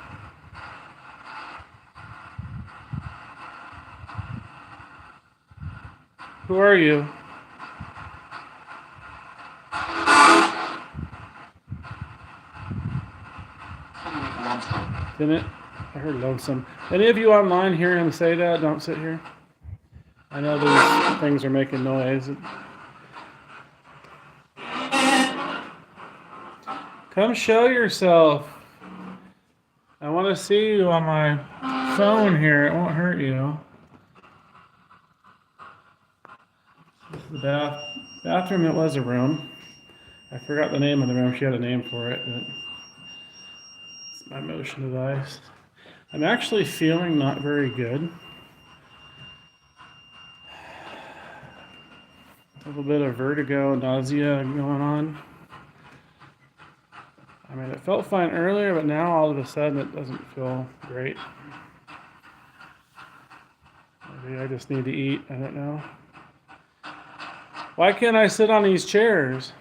Who are you? Didn't it? I heard lonesome. Any of you online hear him say that? Don't sit here. I know these things are making noise. Come show yourself. I want to see you on my phone here. It won't hurt you. This is the bathroom. It was a room. I forgot the name of the room. She had a name for it. But it's my motion device. I'm actually feeling not very good. A little bit of vertigo, nausea going on. I mean, it felt fine earlier, but now all of a sudden it doesn't feel great. Maybe I just need to eat. I don't know. Why can't I sit on these chairs?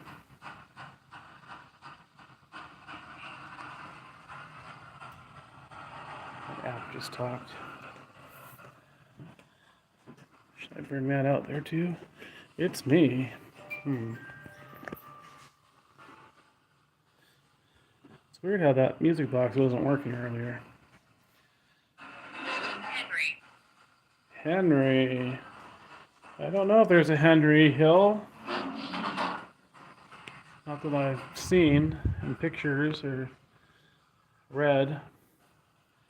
The app just talked. Should I bring that out there too? It's me. It's weird how that music box wasn't working earlier. Henry. I don't know if there's a Henry Hill. Not that I've seen in pictures or read.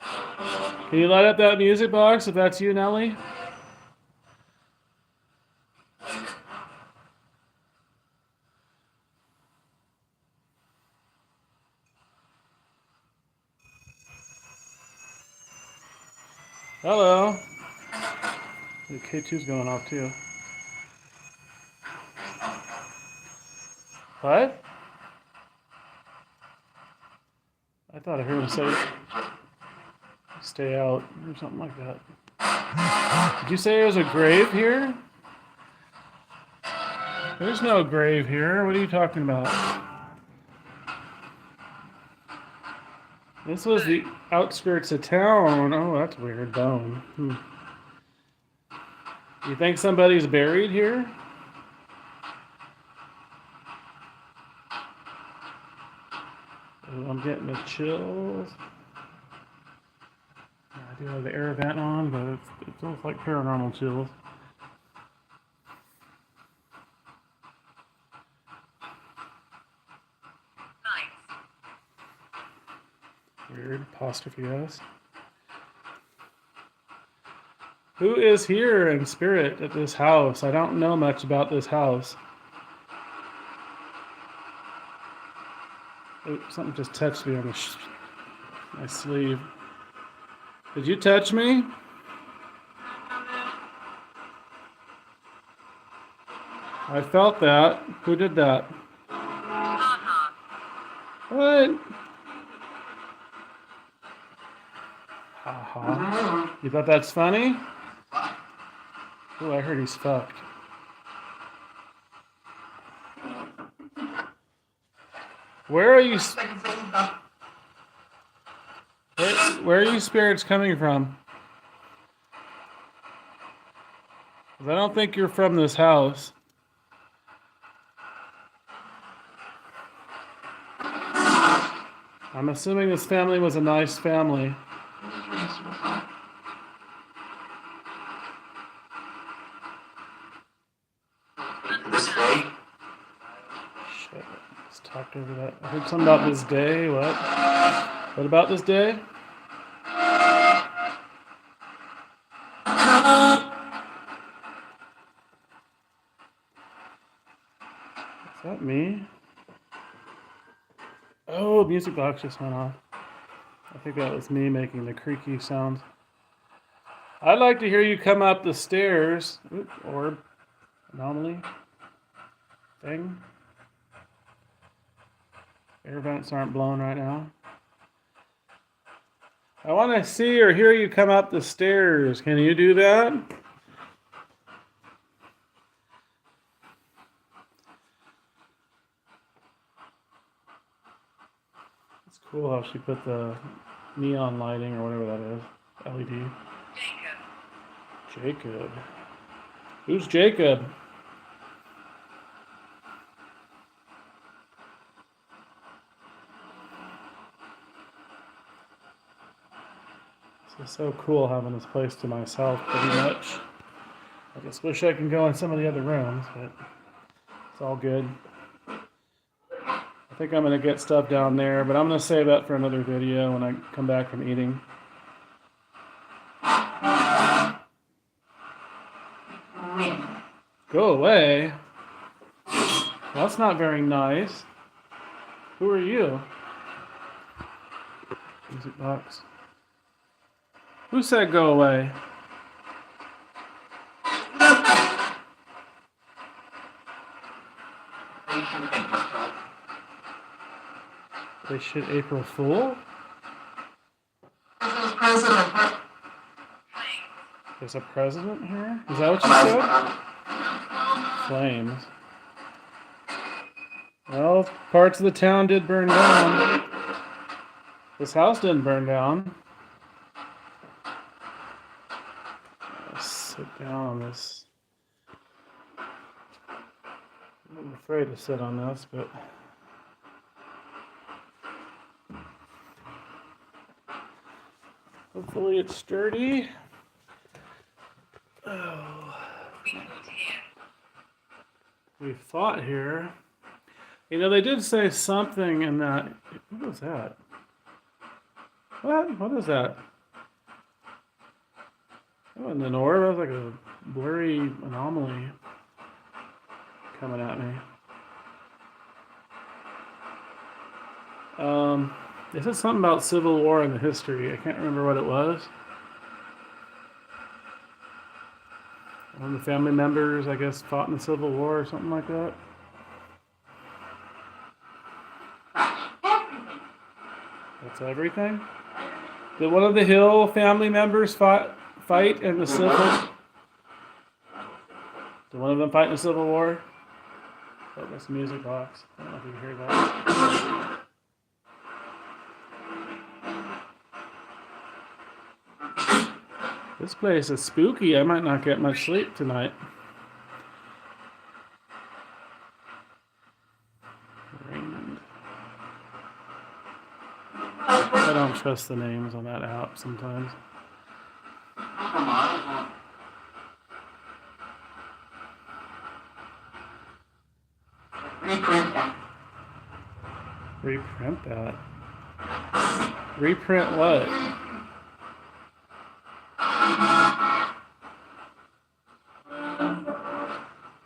Can you light up that music box if that's you, Nellie? Hello. The K2's going off too. What? I thought I heard him say stay out or something like that. Did you say there's a grave here? There's no grave here. What are you talking about? This was the outskirts of town. Oh, that's weird. Bone. You think somebody's buried here? Oh, I'm getting the chills. I do have the air vent on, but it feels like paranormal chills. Weird apostrophe S. Who is here in spirit at this house? I don't know much about this house. Oh, something just touched me on my sleeve. Did you touch me? I felt that. Who did that? What? Haha. You thought that's funny? Oh, I heard he's fucked. Where are you? Where are you spirits coming from? 'Cause I don't think you're from this house. I'm assuming this family was a nice family. day. Shit. Let's talk over that. I heard something about this day. What? What about this day? Is that me? Oh, music box just went off. I think that was me making the creaky sound. I'd like to hear you come up the stairs. Oop, orb. Anomaly. Thing. Air vents aren't blowing right now. I want to see or hear you come up the stairs. Can you do that? It's cool how she put the neon lighting or whatever that is. LED. Jacob. Who's Jacob? This is so cool having this place to myself pretty much. I just wish I could go in some of the other rooms, but it's all good. I think I'm going to get stuff down there, but I'm going to save that for another video when I come back from eating. Go away. That's not very nice. Who are you? Music box. Who said go away? They should April Fool? There's a president here? Is that what you said? Flames. Well, parts of the town did burn down. This house didn't burn down. Let's sit down on this. I'm afraid to sit on this, but hopefully it's sturdy. Oh. We fought here. You know, they did say something in that. What was that? What? What is that? That wasn't an orb. That was like a blurry anomaly coming at me. They said something about Civil War in the history. I can't remember what it was. One of the family members, I guess, fought in the Civil War or something like that. That's everything? Did one of the Hill family members fight in the Civil? Did one of them fight in the Civil War? Oh, that's the music box. I don't know if you can hear that. This place is spooky. I might not get much sleep tonight. Raymond. I don't trust the names on that app sometimes. Reprint that. Reprint that. Reprint what?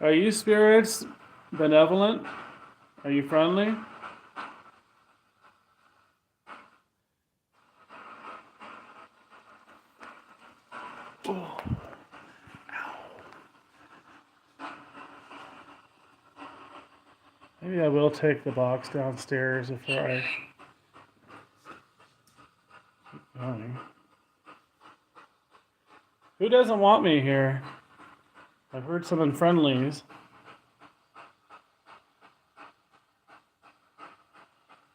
Are you spirits benevolent? Are you friendly? Oh. Ow. Maybe I will take the box downstairs before I keep going. Who doesn't want me here? I've heard some unfriendlies.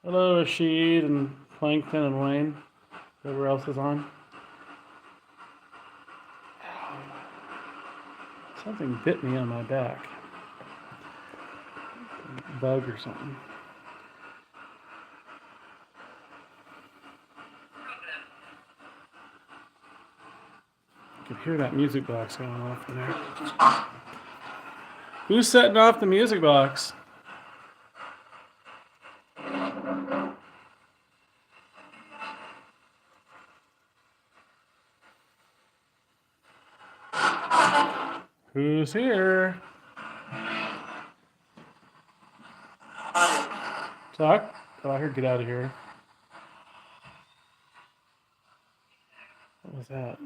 Hello, Rashid and Plankton and Wayne. Whoever else is on. Something bit me on my back. A bug or something. I could hear that music box going off in there. Who's setting off the music box? Who's here? Talk. Oh, I heard get out of here. What was that?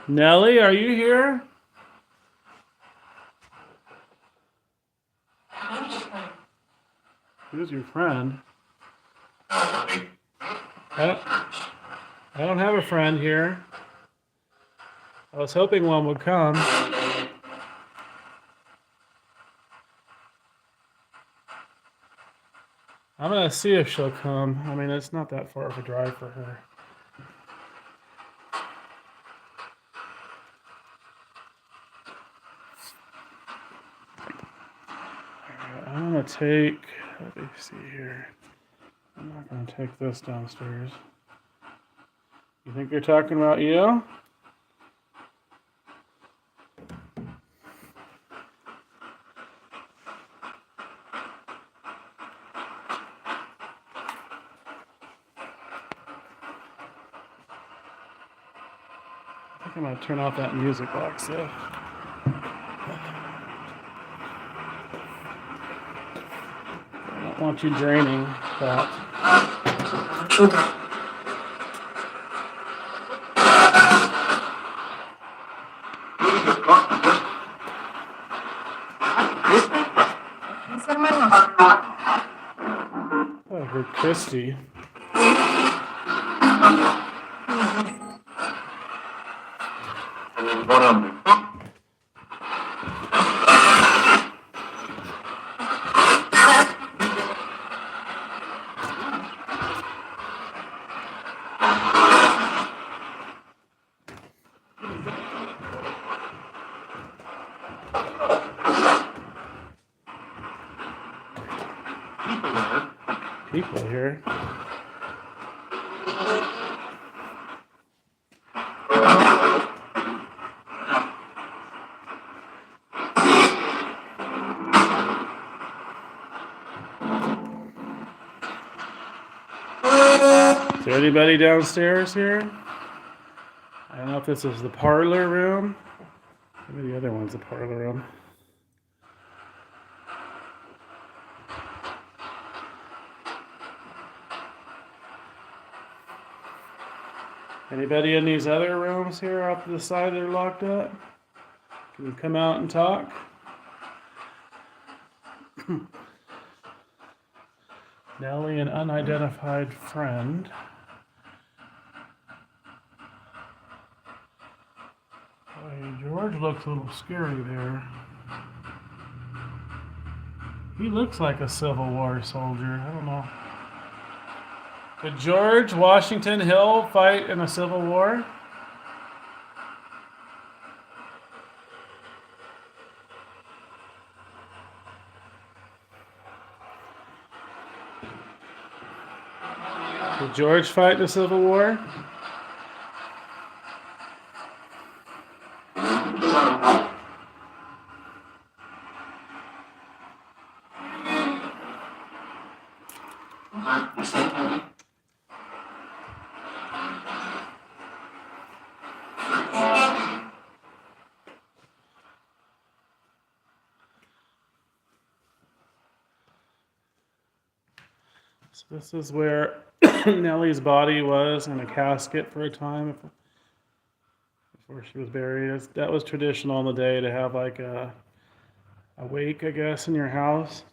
Nellie, are you here? Who's your friend? I don't have a friend here. I was hoping one would come. I'm gonna see if she'll come. I mean, it's not that far of a drive for her. Alright, I'm gonna take, let me see here. I'm not gonna take this downstairs. You think they're talking about you? I think I'm gonna turn off that music box though. I don't want you draining that. Oh, I heard Christy. People here. Is there anybody downstairs here? I don't know if this is the parlor room. Maybe the other one's the parlor room. Anybody in these other rooms here off to the side that are locked up? Can you come out and talk? Nellie, an unidentified friend. Boy, George looks a little scary there. He looks like a Civil War soldier. I don't know. Did George Washington Hill fight in a Civil War? Did George fight in the Civil War? So this is where Nellie's body was in a casket for a time before she was buried. That was traditional in the day to have like a wake, I guess, in your house.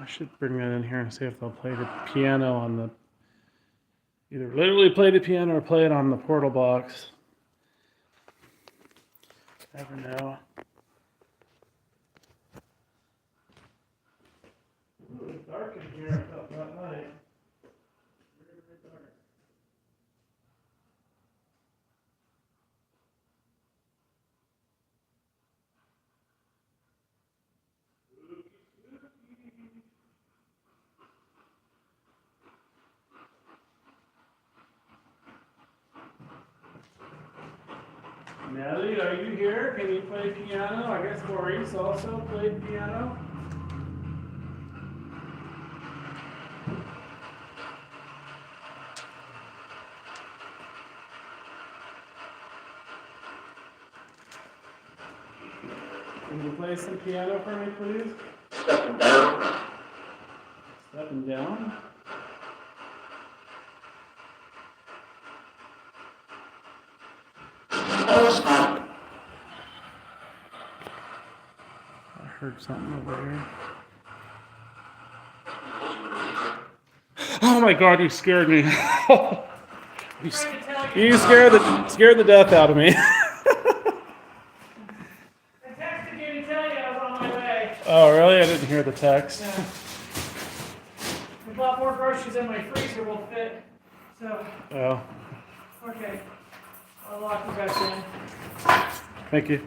I should bring that in here and see if they'll play the piano on the, either literally play the piano or play it on the portal box. Never know. Ooh, it's dark in here. I felt that night. Very dark. David, are you here? Can you play piano? I guess Maurice also played piano. Can you play some piano for me, please? Stepping down. Stepping down. I heard something over here. Oh my God! You scared me. You scared the death out of me. I texted you to tell you I was on my way. Oh really? I didn't hear the text. Yeah. I bought more groceries than my freezer will fit. So, Oh, okay. I'll lock you back in. thank you.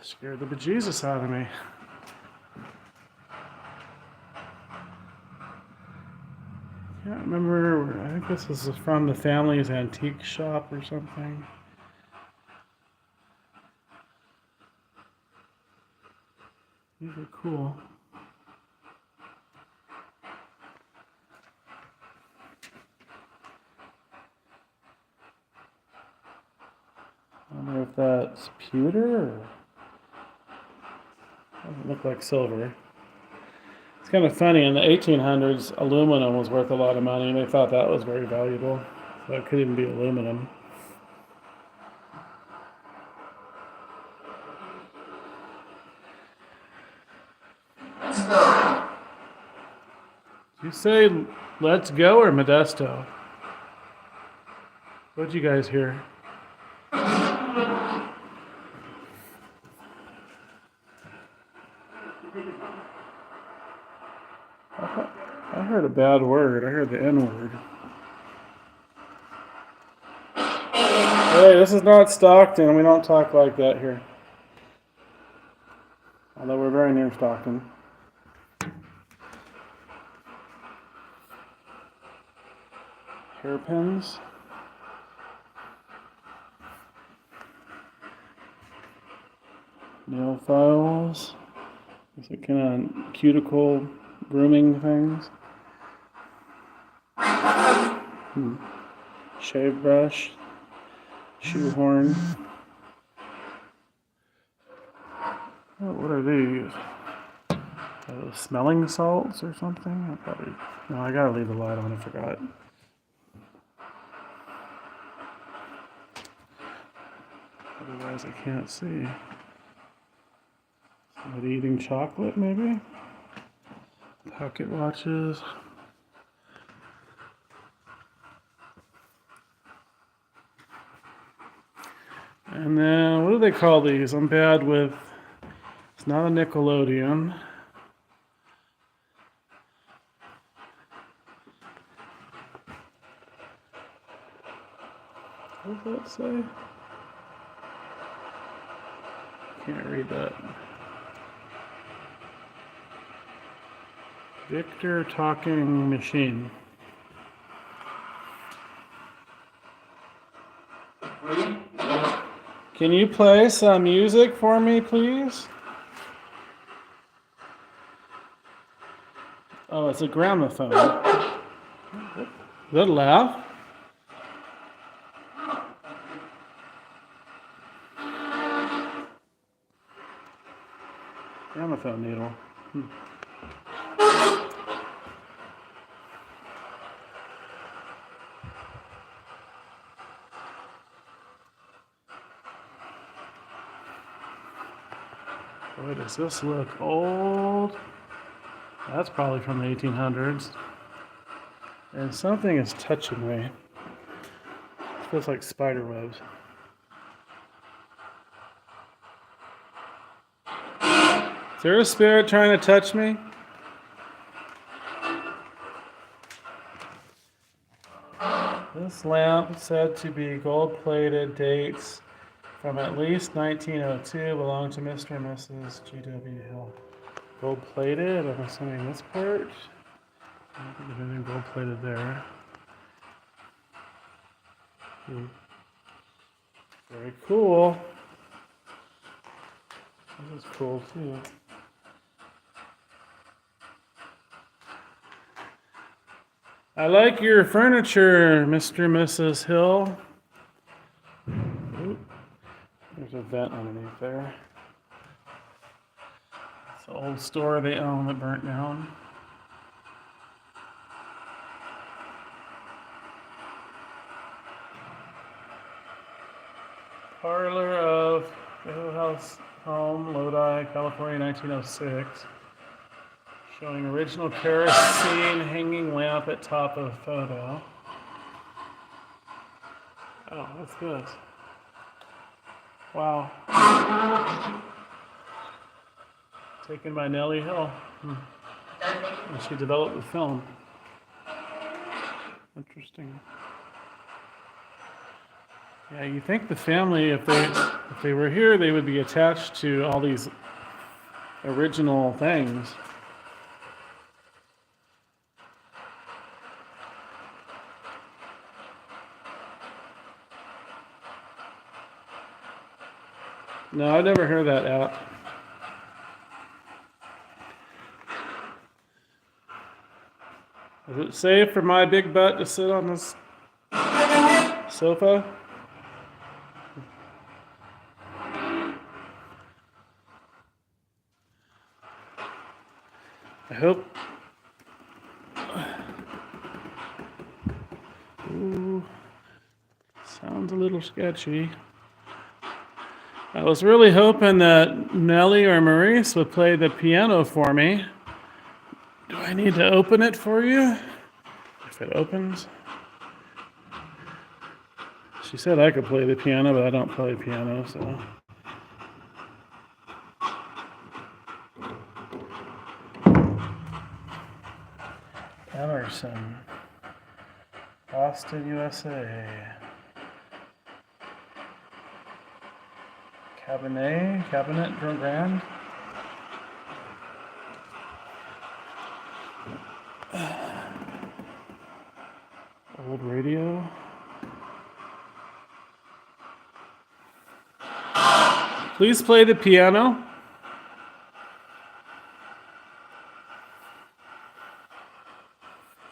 Scared the bejesus out of me. Can't remember. I think this is from the family's antique shop or something. These are cool. I wonder if that's pewter or doesn't look like silver. It's kind of funny, in the 1800s, aluminum was worth a lot of money, and they thought that was very valuable. So it could even be aluminum. Did you say let's go or Modesto? What'd you guys hear? I heard a bad word. I heard the N word. Hey, this is not Stockton. We don't talk like that here. Although we're very near Stockton. Hairpins. Nail files. Is it kind of cuticle grooming things? Shave brush. Shoehorn. Oh, what are these? Smelling salts or something? No, I gotta leave the light on. I forgot. Otherwise, I can't see. Somebody eating chocolate, maybe? Pocket watches. And then, what do they call these? I'm bad with. It's not a Nickelodeon. What does that say? Can't read that. Victor Talking Machine. Can you play some music for me, please? Oh, it's a gramophone. Is that loud? Gramophone needle. Boy, does this look old. That's probably from the 1800s. And something is touching me. It feels like spider webs. Is there a spirit trying to touch me? This lamp said to be gold-plated, dates from at least 1902, belonged to Mr. and Mrs. G.W. Hill. Gold-plated, I'm assuming this part. I don't think there's anything gold-plated there. Very cool. This is cool too. I like your furniture, Mr. and Mrs. Hill. Oop. There's a vent underneath there. It's the old store they own that burnt down. Parlor of the Hill House Home, Lodi, California, 1906. Showing original kerosene hanging lamp at top of photo. Oh, what's this? Wow. Taken by Nellie Hill. And she developed the film. Interesting. Yeah, you think the family, if they were here, they would be attached to all these original things. No, I never heard that app. Is it safe for my big butt to sit on this sofa? I hope. Ooh, sounds a little sketchy. I was really hoping that Nellie or Maurice would play the piano for me. Do I need to open it for you? If it opens. She said I could play the piano, but I don't play piano, so. Emerson, Boston, USA. Cabinet Grand. Old radio. Please play the piano.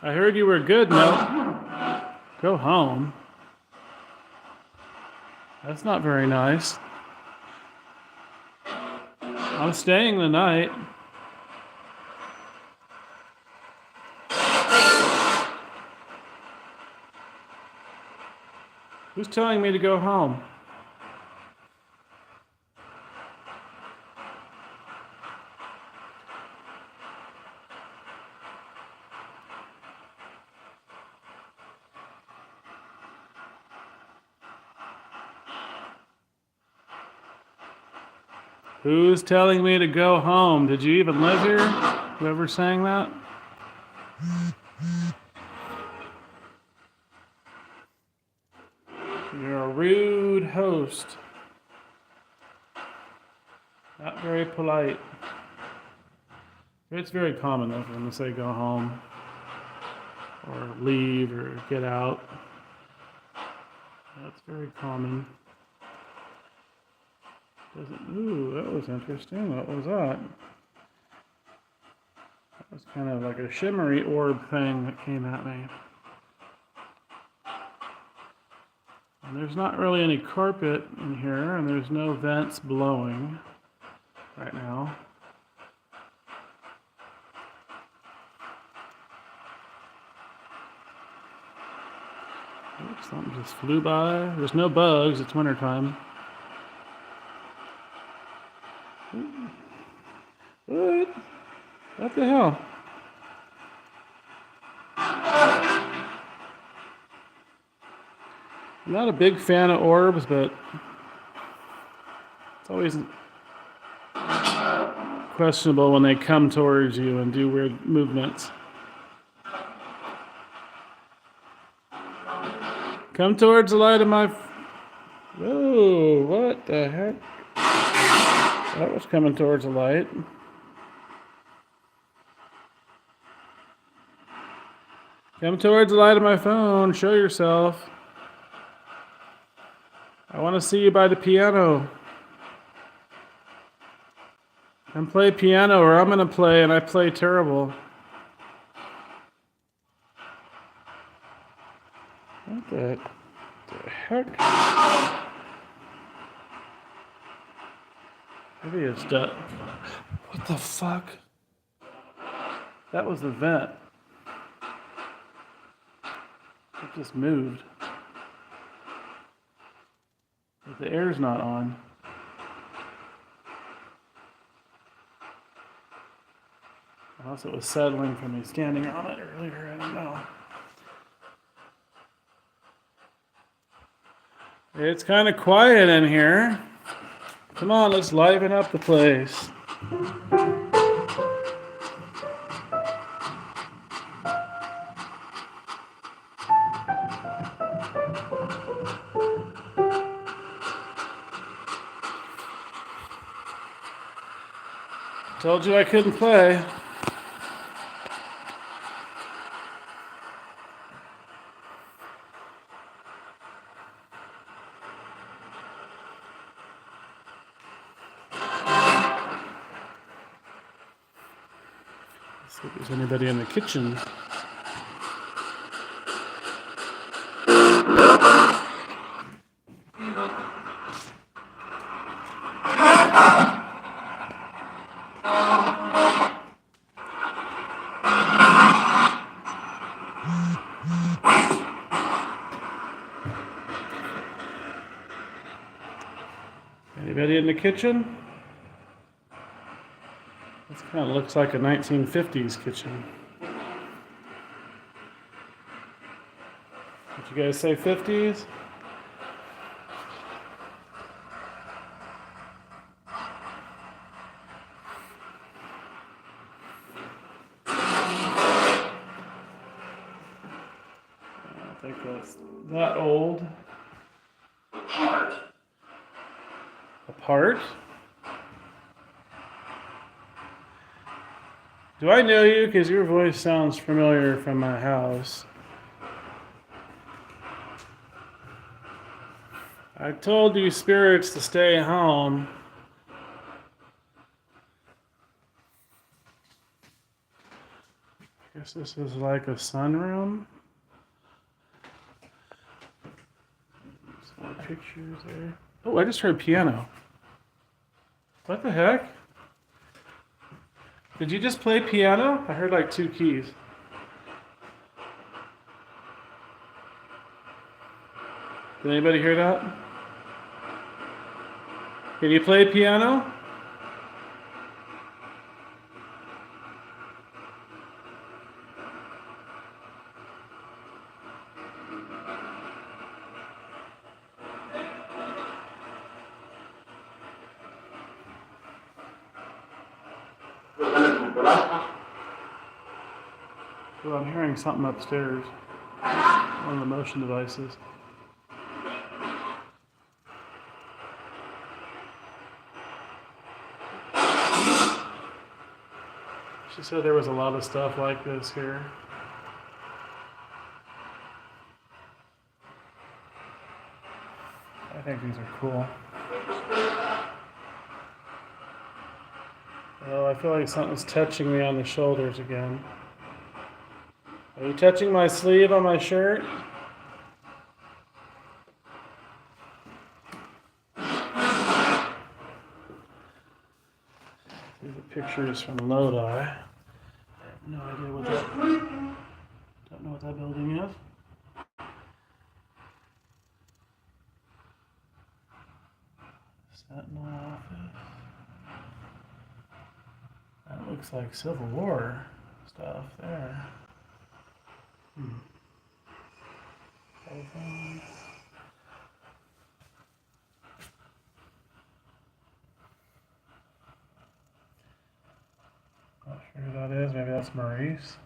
I heard you were good, no? Go home. That's not very nice. I'm staying the night. Who's telling me to go home? Who's telling me to go home? Did you even live here? Whoever sang that? You're a rude host. Not very polite. It's very common though for them to say go home or leave or get out. That's very common. Ooh, that was interesting. What was that? That was kind of like a shimmery orb thing that came at me. And there's not really any carpet in here, and there's no vents blowing right now. Oops, something just flew by. There's no bugs. It's wintertime. What? What the hell? I'm not a big fan of orbs, but it's always questionable when they come towards you and do weird movements. Come towards the light of my. Whoa! What the heck? That was coming towards the light. Come towards the light of my phone. Show yourself. I want to see you by the piano. Come play piano, or I'm going to play, and I play terrible. What the heck? Maybe it's done. What the fuck? That was the vent. It just moved. But the air's not on. Unless it was settling from me standing on it earlier, I don't know. It's kind of quiet in here. Come on, let's liven up the place. Told you I couldn't play. Let's see if there's anybody in the kitchen. Anybody in the kitchen? This kind of looks like a 1950s kitchen. Did you guys say 50s? I think that's not old. Apart? Do I know you? Because your voice sounds familiar from my house. I told you spirits to stay home. I guess this is like a sunroom. Some more pictures there. Oh, I just heard piano. What the heck? Did you just play piano? I heard like 2 keys. Did anybody hear that? Can you play piano? Oh, I'm hearing something upstairs. One of the motion devices. She said there was a lot of stuff like this here. I think these are cool. Oh, I feel like something's touching me on the shoulders again. Are you touching my sleeve on my shirt? These are pictures from Lodi. I have no idea what that. Don't know what that building is. Sentinel office. That looks like Civil War stuff there. Telephone. Not sure who that is. Maybe that's Maurice.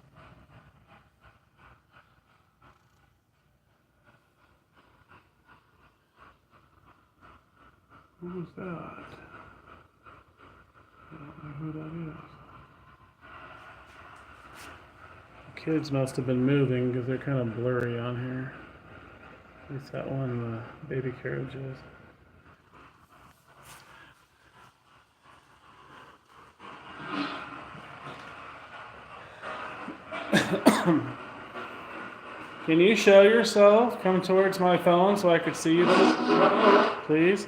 Who's that? I don't know who that is. The kids must have been moving because they're kind of blurry on here. At least that one, the baby carriage is. Can you show yourself? Come towards my phone so I could see you, please.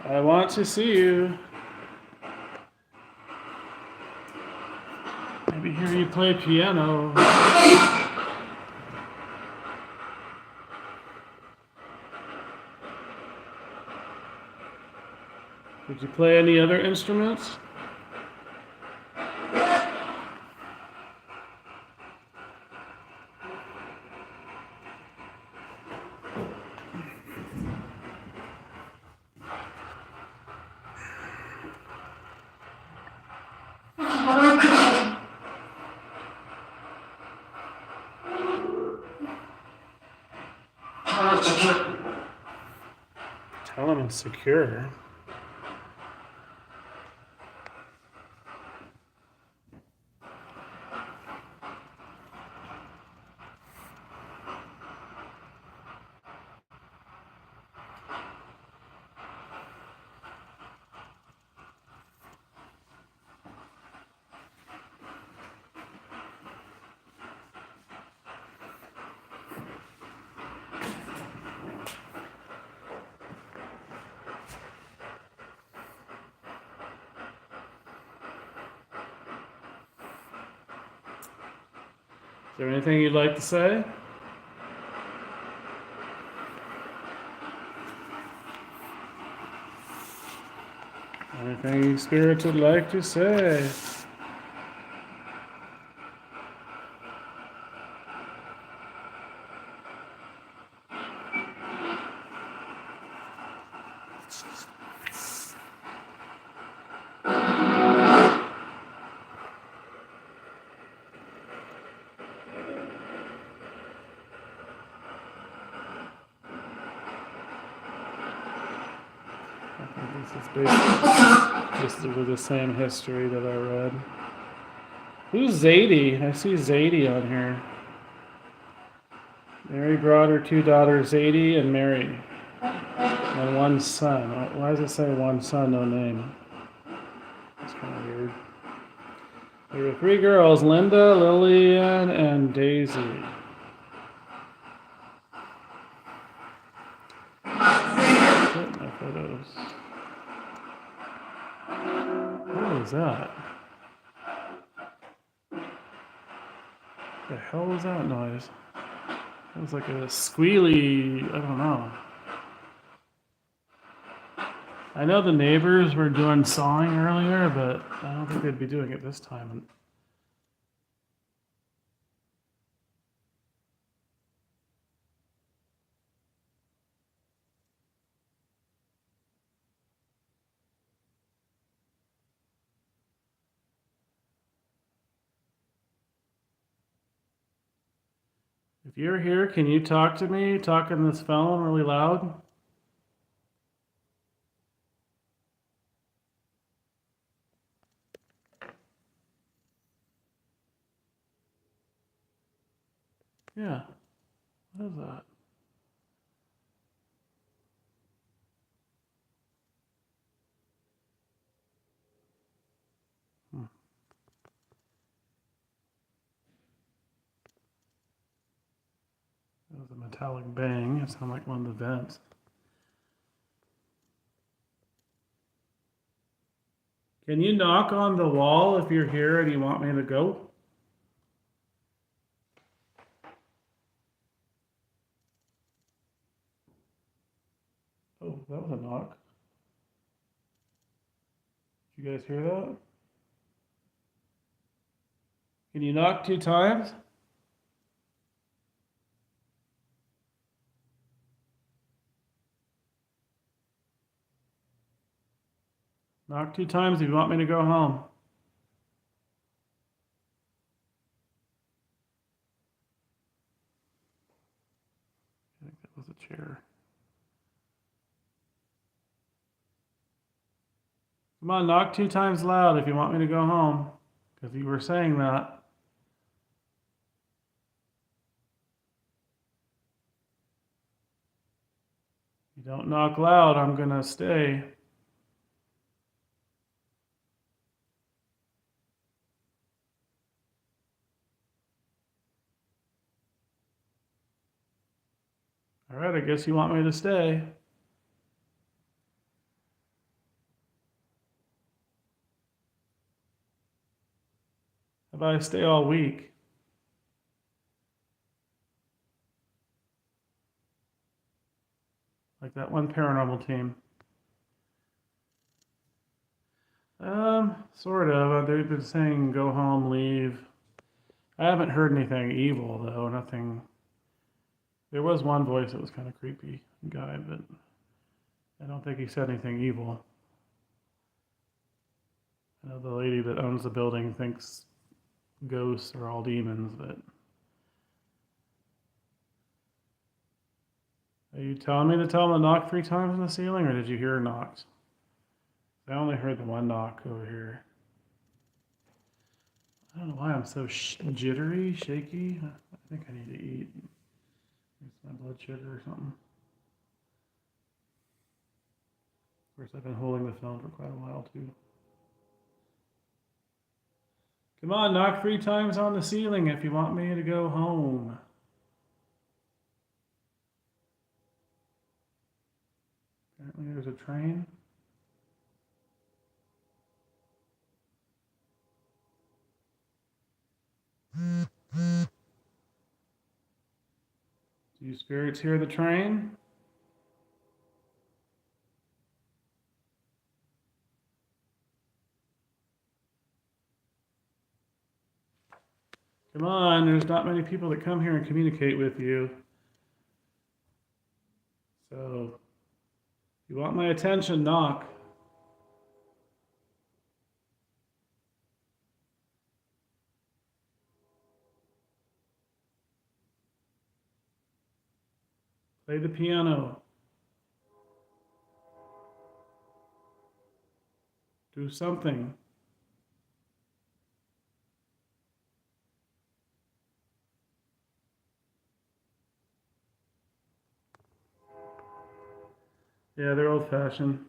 I want to see you. Maybe hear you play piano. Did you play any other instruments? Tell him it's secure. Is there anything you'd like to say? Anything Spirit would like to say? This is basically just over the same history that I read. Who's Zadie? I see Zadie on here. Mary brought her two daughters, Zadie and Mary, and one son. Why does it say one son, no name? That's kind of weird. There were three girls, Linda, Lillian, and Daisy. My photos. What was that? The hell was that noise? It was like a squealy, I don't know. I know the neighbors were doing sawing earlier, but I don't think they'd be doing it this time. If you're here, can you talk to me? Talk on this phone really loud? Yeah. What is that? That was a metallic bang. It sounded like one of the vents. Can you knock on the wall if you're here and you want me to go? Oh, that was a knock. Did you guys hear that? Can you knock 2 times? Knock 2 times if you want me to go home. I think that was a chair. Come on, knock 2 times loud if you want me to go home. Because you were saying that. If you don't knock loud, I'm gonna stay. All right, I guess you want me to stay. How about I stay all week? Like that one paranormal team. Sort of. They've been saying go home, leave. I haven't heard anything evil though. Nothing. There was one voice that was kind of creepy, guy, but I don't think he said anything evil. I know the lady that owns the building thinks ghosts are all demons, but are you telling me to tell him to knock 3 times on the ceiling, or did you hear knocks? I only heard the one knock over here. I don't know why I'm so jittery, shaky. I think I need to eat. It's my blood sugar or something. Of course, I've been holding the phone for quite a while too. Come on, knock 3 times on the ceiling if you want me to go home. Apparently there's a train. Do you spirits hear the train? Come on, there's not many people that come here and communicate with you. So, if you want my attention, knock. Play the piano. Do something. Yeah, they're old-fashioned.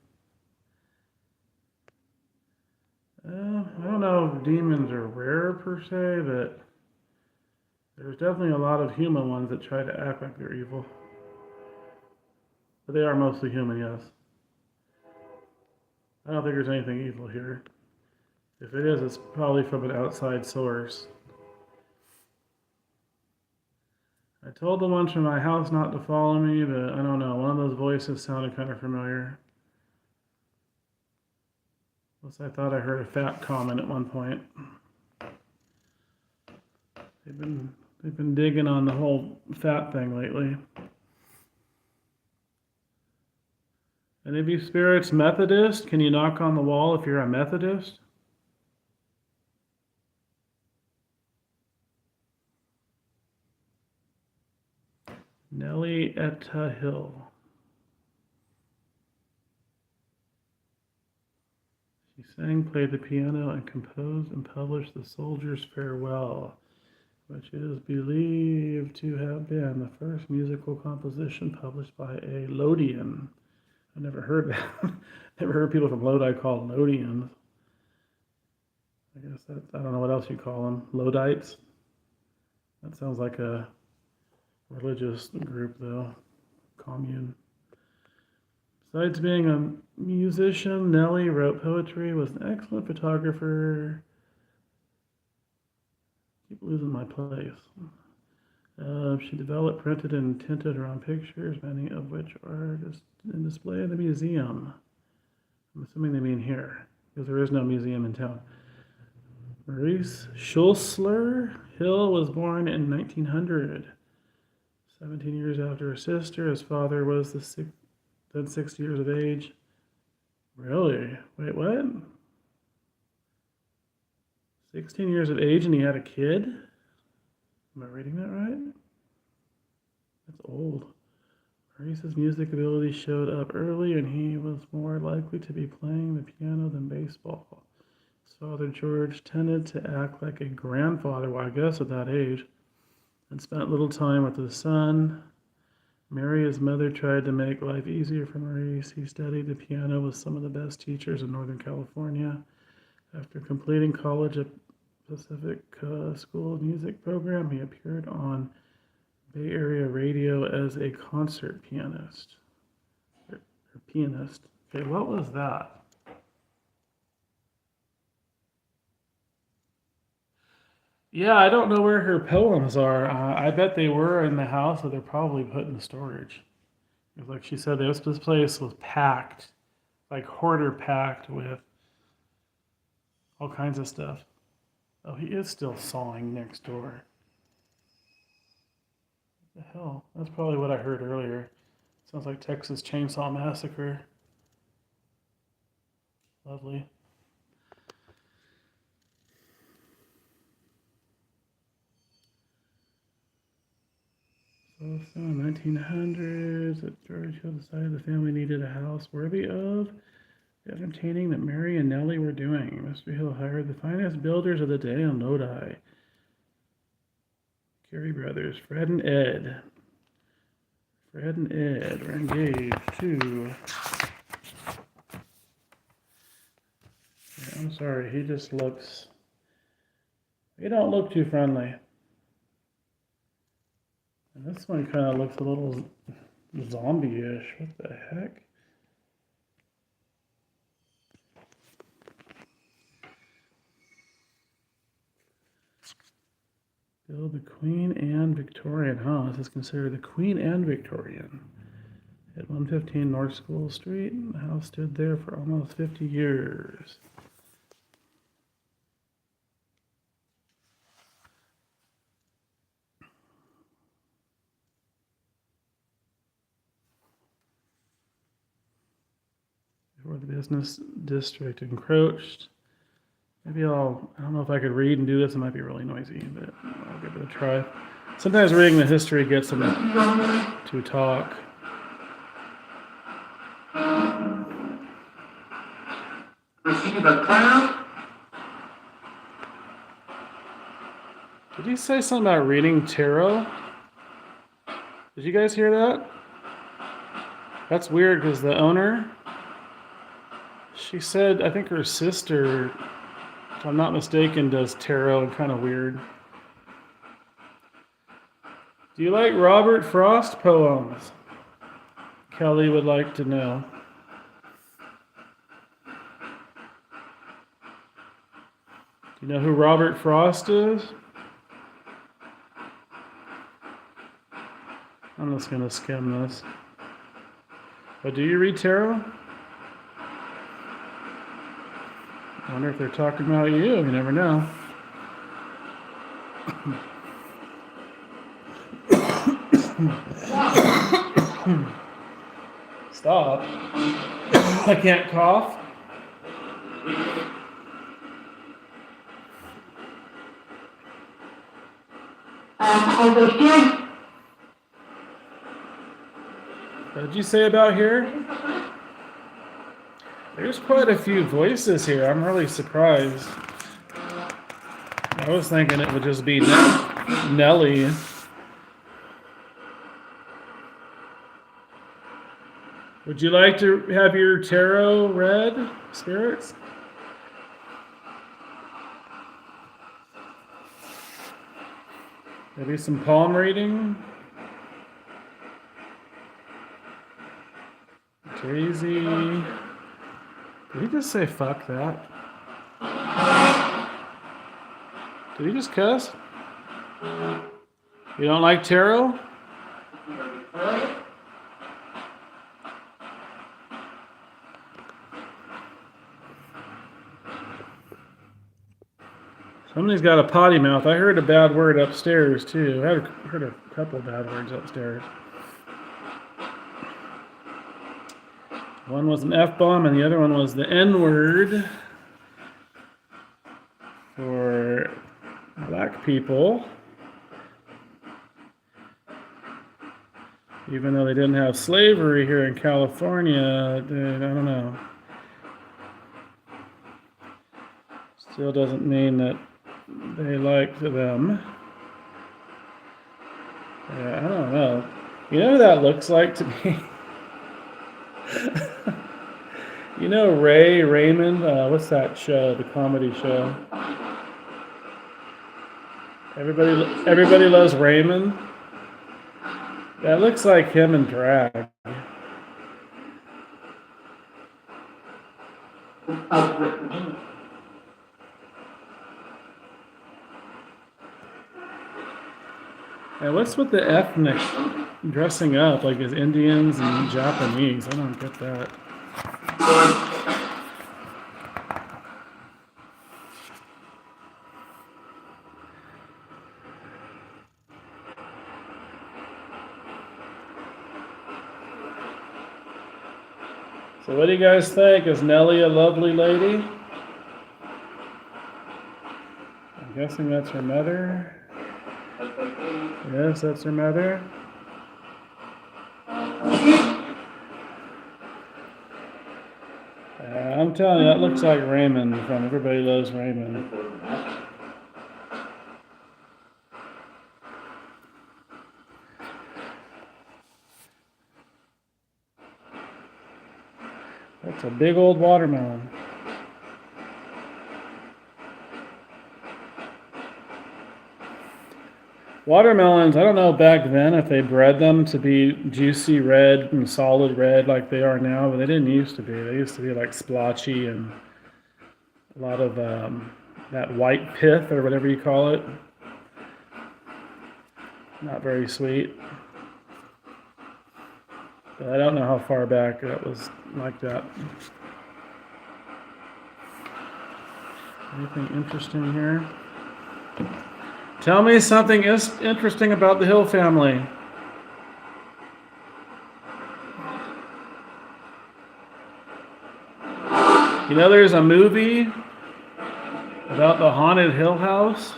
I don't know if demons are rare per se, but there's definitely a lot of human ones that try to act like they're evil. But they are mostly human, yes. I don't think there's anything evil here. If it is, it's probably from an outside source. I told the ones from my house not to follow me, but I don't know. One of those voices sounded kind of familiar. Plus, I thought I heard a fat comment at one point. They've been digging on the whole fat thing lately. Any of you spirits Methodist? Can you knock on the wall if you're a Methodist? Nellie Etta Hill. She sang, played the piano, and composed and published The Soldier's Farewell, which is believed to have been the first musical composition published by a Lodian. I never heard that. Never heard people from Lodi called Lodians. I guess that, I don't know what else you call them. Lodites? That sounds like a religious group, though. Commune. Besides being a musician, Nellie wrote poetry, was an excellent photographer. Keep losing my place. She developed, printed, and tinted her own pictures, many of which are just in display in the museum. I'm assuming they mean here, because there is no museum in town. Maurice Schulzler Hill was born in 1900. 17 years after her sister. His father was then 60 years of age. Really? Wait, what? 16 years of age and he had a kid? Am I reading that right? That's old. Maurice's music ability showed up early, and he was more likely to be playing the piano than baseball. His father, George, tended to act like a grandfather, well, I guess at that age, and spent little time with his son. Mary, his mother, tried to make life easier for Maurice. He studied the piano with some of the best teachers in Northern California. After completing college at Pacific School of Music program, he appeared on Bay Area radio as a concert pianist. Pianist. Okay, what was that? Yeah, I don't know where her poems are. I bet they were in the house, or they're probably put in storage. Because like she said, this place was packed, like hoarder packed with all kinds of stuff. Oh, he is still sawing next door. What the hell? That's probably what I heard earlier. Sounds like Texas Chainsaw Massacre. Lovely. So, in the 1900s, George Hill decided the family needed a house worthy of the entertaining that Mary and Nellie were doing. Mr. Hill hired the finest builders of the day in Lodi. Carey brothers, Fred and Ed. Fred and Ed were engaged too. Yeah, I'm sorry, he just looks. He don't look too friendly. And this one kind of looks a little zombie-ish. What the heck? Build the Queen Anne Victorian. Huh, this is considered the Queen Anne Victorian. At 115 North School Street. The house stood there for almost 50 years. Before the business district encroached. Maybe I don't know if I could read and do this. It might be really noisy, but I'll give it a try. Sometimes reading the history gets them to talk. Receive a clown. Did you say something about reading tarot? Did you guys hear that? That's weird because the owner, she said, I think her sister, if I'm not mistaken, does tarot and kind of weird. Do you like Robert Frost poems? Kelly would like to know. Do you know who Robert Frost is? I'm just going to skim this. But do you read tarot? I wonder if they're talking about you. You never know. Stop. I can't cough. What did you say about here? There's quite a few voices here. I'm really surprised. I was thinking it would just be Nellie. Would you like to have your tarot read, spirits? Maybe some palm reading? Daisy. Did he just say fuck that? Did he just cuss? You don't like tarot? Somebody's got a potty mouth. I heard a bad word upstairs too. I heard a couple of bad words upstairs. One was an F-bomb and the other one was the N-word for black people. Even though they didn't have slavery here in California, I don't know. Still doesn't mean that they liked them. Yeah, I don't know. You know who that looks like to me? You know Ray Raymond? What's that show? The comedy show. Everybody loves Raymond. That looks like him in drag. And what's with the ethnic dressing up like as Indians and Japanese? I don't get that. So what do you guys think? Is Nellie a lovely lady? I'm guessing that's her mother. Yes, that's her mother. I'm telling you, that looks like Raymond from Everybody Loves Raymond. That's a big old watermelon. Watermelons, I don't know back then if they bred them to be juicy red and solid red like they are now, but they didn't used to be. They used to be like splotchy and a lot of that white pith or whatever you call it. Not very sweet. But I don't know how far back that was like that. Anything interesting here? Tell me something interesting about the Hill family. You know, there's a movie about the haunted Hill House.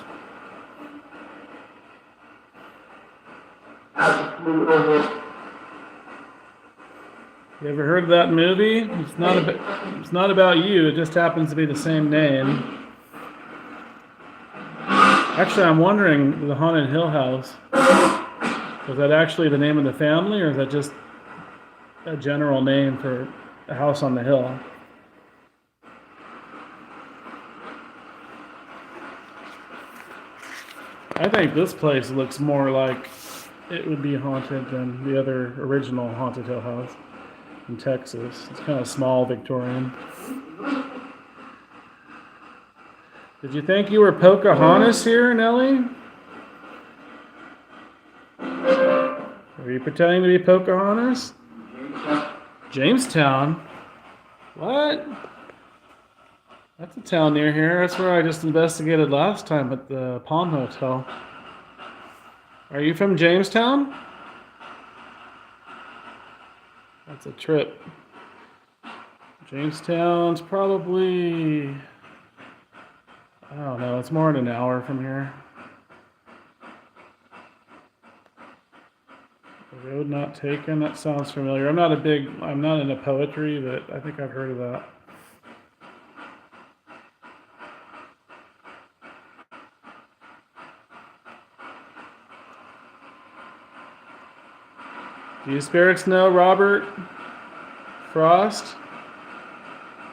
You ever heard of that movie? It's not about you. It just happens to be the same name. Actually, I'm wondering, the Haunted Hill House, was that actually the name of the family, or is that just a general name for a house on the hill? I think this place looks more like it would be haunted than the other original Haunted Hill House in Texas. It's kind of small, Victorian. Did you think you were Pocahontas here, Nellie? Were you pretending to be Pocahontas? Jamestown? What? That's a town near here. That's where I just investigated last time at the Palm Hotel. Are you from Jamestown? That's a trip. Jamestown's probably... I don't know, it's more than an hour from here. The road not taken, that sounds familiar. I'm not into poetry, but I think I've heard of that. Do you spirits know Robert Frost,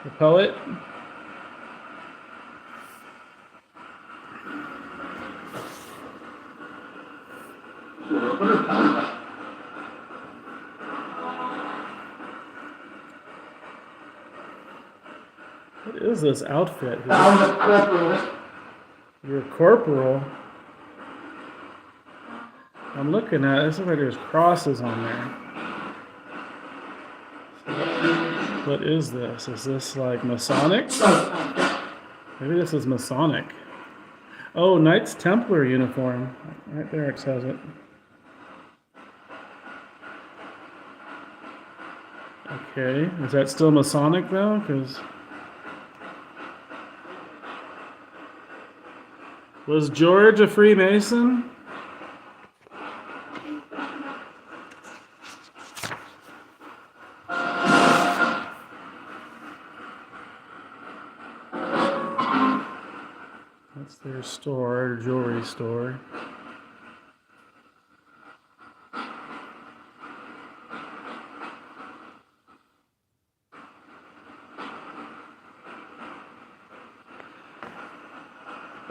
the poet? What is this outfit? You're a corporal. I'm looking at it. This looks like there's crosses on there. What is this? Is this like Masonic? Maybe this is Masonic. Oh, Knights Templar uniform. Right there it says it. Okay, is that still Masonic though? Because was George a Freemason? store, jewelry store.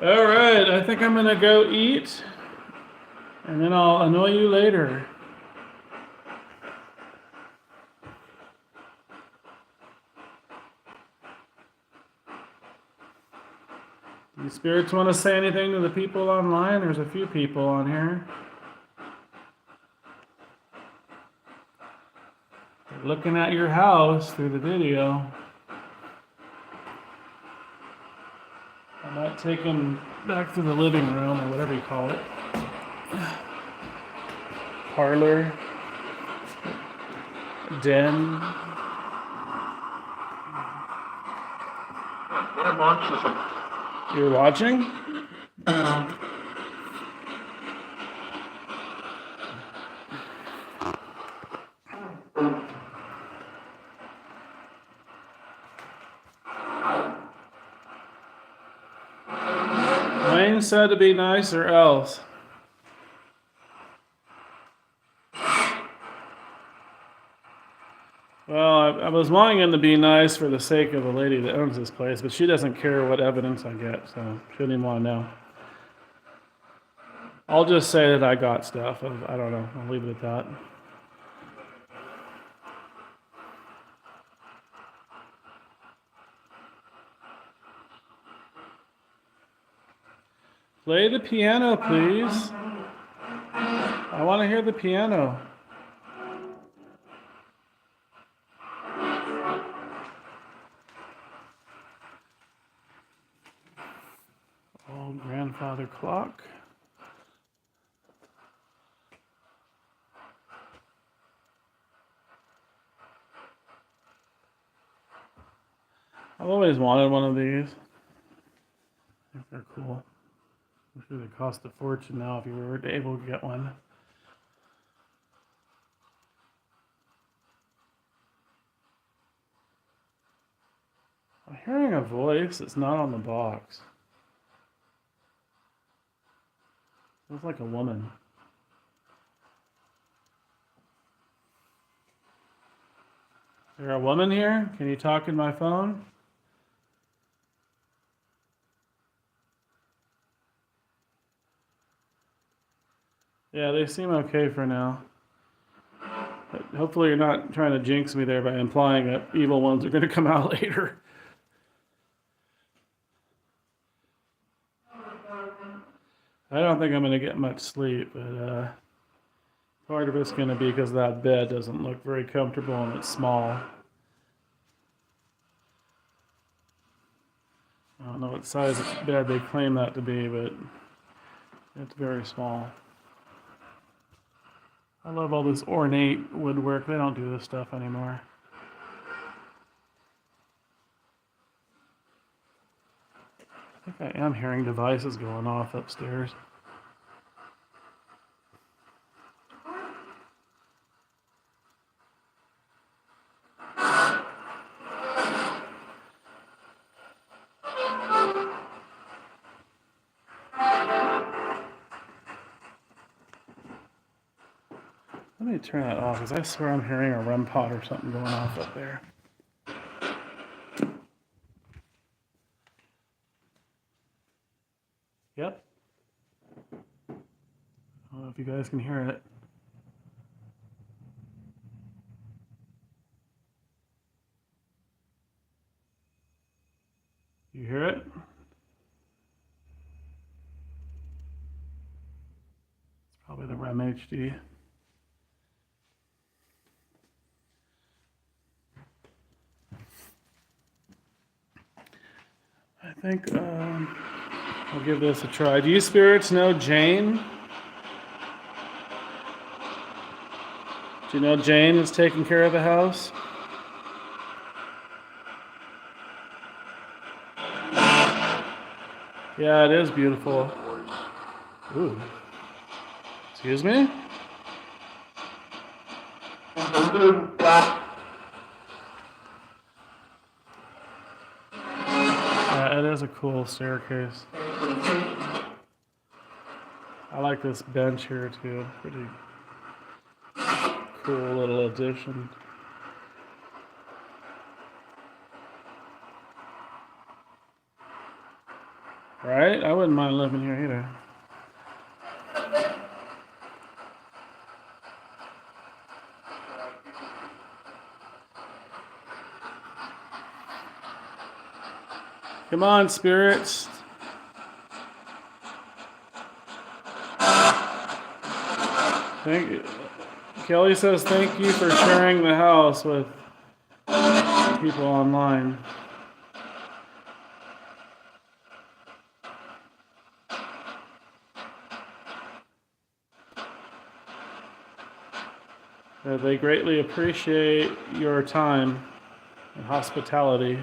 All right, I think I'm gonna go eat, and then I'll annoy you later. Do you spirits want to say anything to the people online? There's a few people on here. They're looking at your house through the video. I might take them back to the living room or whatever you call it. Parlor. Den. I'm watching some. You're watching? Wayne said to be nice or else. Well, I was wanting him to be nice for the sake of the lady that owns this place, but she doesn't care what evidence I get, so she didn't even want to know. I'll just say that I got stuff. I don't know. I'll leave it at that. Play the piano, please. I want to hear the piano. Old grandfather clock. I've always wanted one of these. I think they're cool. I'm sure they cost a fortune now if you were able to get one. I'm hearing a voice that's not on the box. Looks like a woman. Is there a woman here? Can you talk in my phone? Yeah, they seem okay for now. But hopefully you're not trying to jinx me there by implying that evil ones are going to come out later. I don't think I'm going to get much sleep, but part of it's going to be because that bed doesn't look very comfortable and it's small. I don't know what size of bed they claim that to be, but it's very small. I love all this ornate woodwork. They don't do this stuff anymore. I think I am hearing devices going off upstairs. Let me turn that off because I swear I'm hearing a REM pod or something going off up there. Yep. I don't know if you guys can hear it. You hear it? It's probably the REM HD. I think I'll give this a try. Do you spirits know Jane? Do you know Jane is taking care of the house? Yeah, it is beautiful. Ooh. Excuse me? Yeah, it is a cool staircase. I like this bench here too. Pretty cool little addition. Right? I wouldn't mind living here either. Come on, spirits. Thank you. Kelly says thank you for sharing the house with people online. They greatly appreciate your time and hospitality.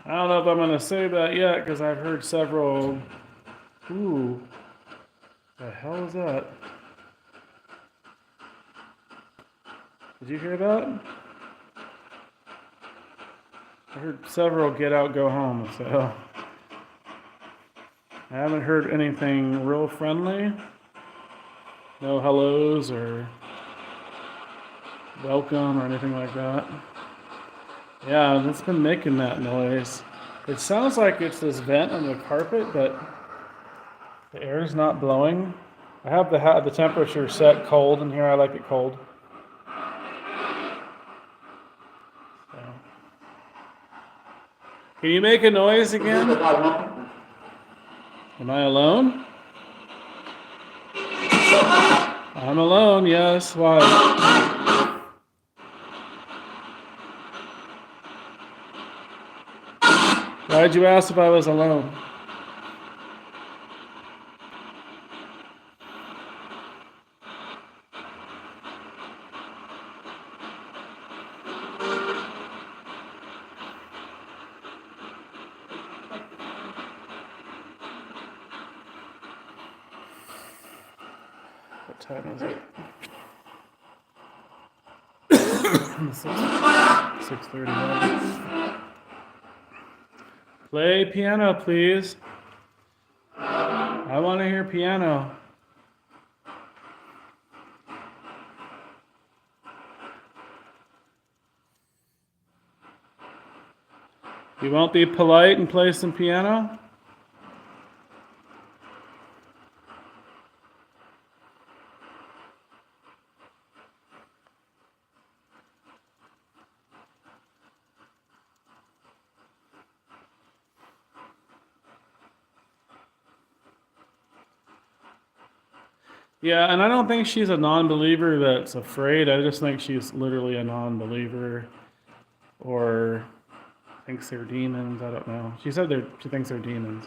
I don't know if I'm going to say that yet because I've heard several. Ooh, the hell is that? Did you hear that? I heard several get out, go home, so I haven't heard anything real friendly. No hellos or welcome or anything like that. Yeah, it's been making that noise. It sounds like it's this vent on the carpet, but the air's not blowing. I have the temperature set cold in here. I like it cold. So. Can you make a noise again? Am I alone? I'm alone, yes. Why? Why'd you ask if I was alone? What time is it? 6:31. Play piano, please. I want to hear piano. You won't be polite and play some piano? Yeah, and I don't think she's a non-believer that's afraid. I just think she's literally a non-believer or thinks they're demons. I don't know. She said she thinks they're demons,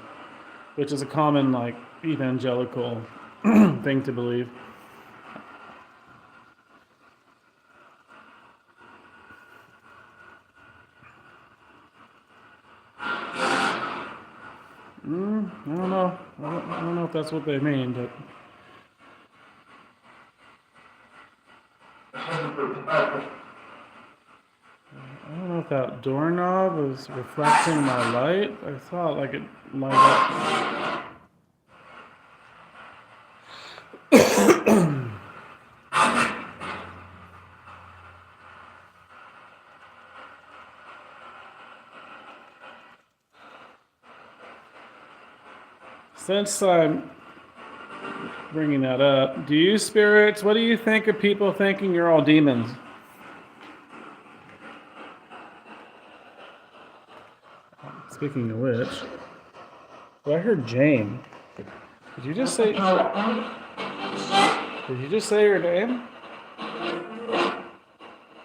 which is a common like evangelical thing to believe. I don't know. I don't know if that's what they mean, but I don't know if that doorknob is reflecting my light. I thought like it light up. Since I'm bringing that up, do you spirits, what do you think of people thinking you're all demons? Speaking of which, well, I heard Jane. Did you just say? Did you just say your name?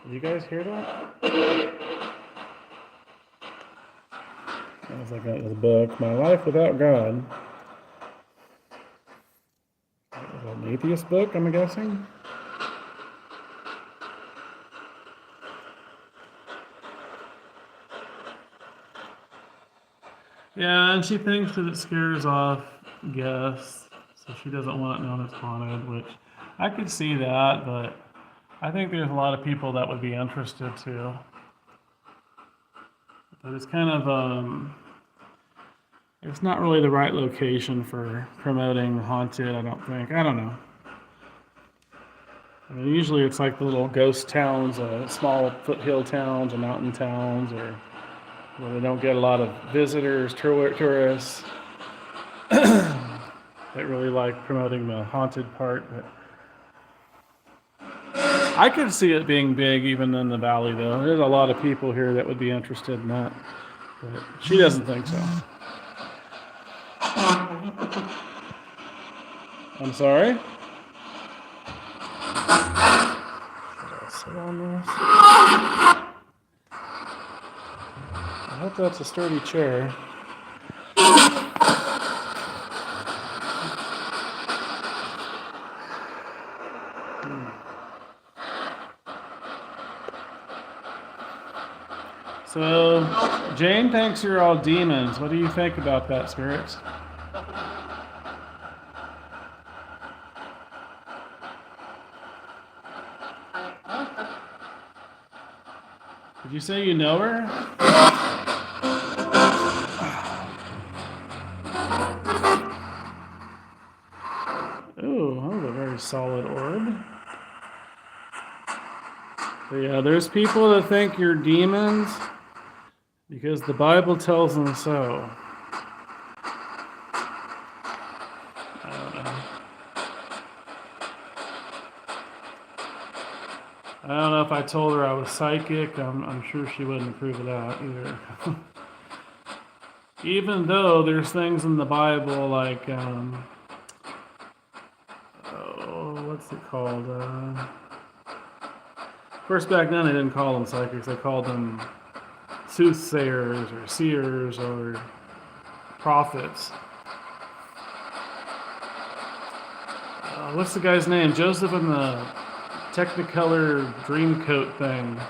Did you guys hear that? As I got this book, My Life Without God. An atheist book, I'm guessing. Yeah, and she thinks that it scares off guests, so she doesn't want it known as haunted, which I could see that, but I think there's a lot of people that would be interested too. But it's kind of It's not really the right location for promoting haunted, I don't think. I don't know. I mean, usually it's like the little ghost towns, small foothill towns or mountain towns, or where they don't get a lot of visitors, tourists. That really like promoting the haunted part. But I could see it being big even in the valley, though. There's a lot of people here that would be interested in that. But she doesn't think so. I'm sorry? Should I sit on this? I hope that's a sturdy chair. So, Jane thinks you're all demons. What do you think about that, spirits? Did you say you know her? Oh, that was a very solid orb. So yeah, there's people that think you're demons because the Bible tells them so. I don't know. I don't know if I told her I was psychic. I'm sure she wouldn't approve of that either. Even though there's things in the Bible like, what's it called? Of course, back then they didn't call them psychics. They called them soothsayers or seers or prophets. What's the guy's name? Joseph in the Technicolor Dreamcoat thing.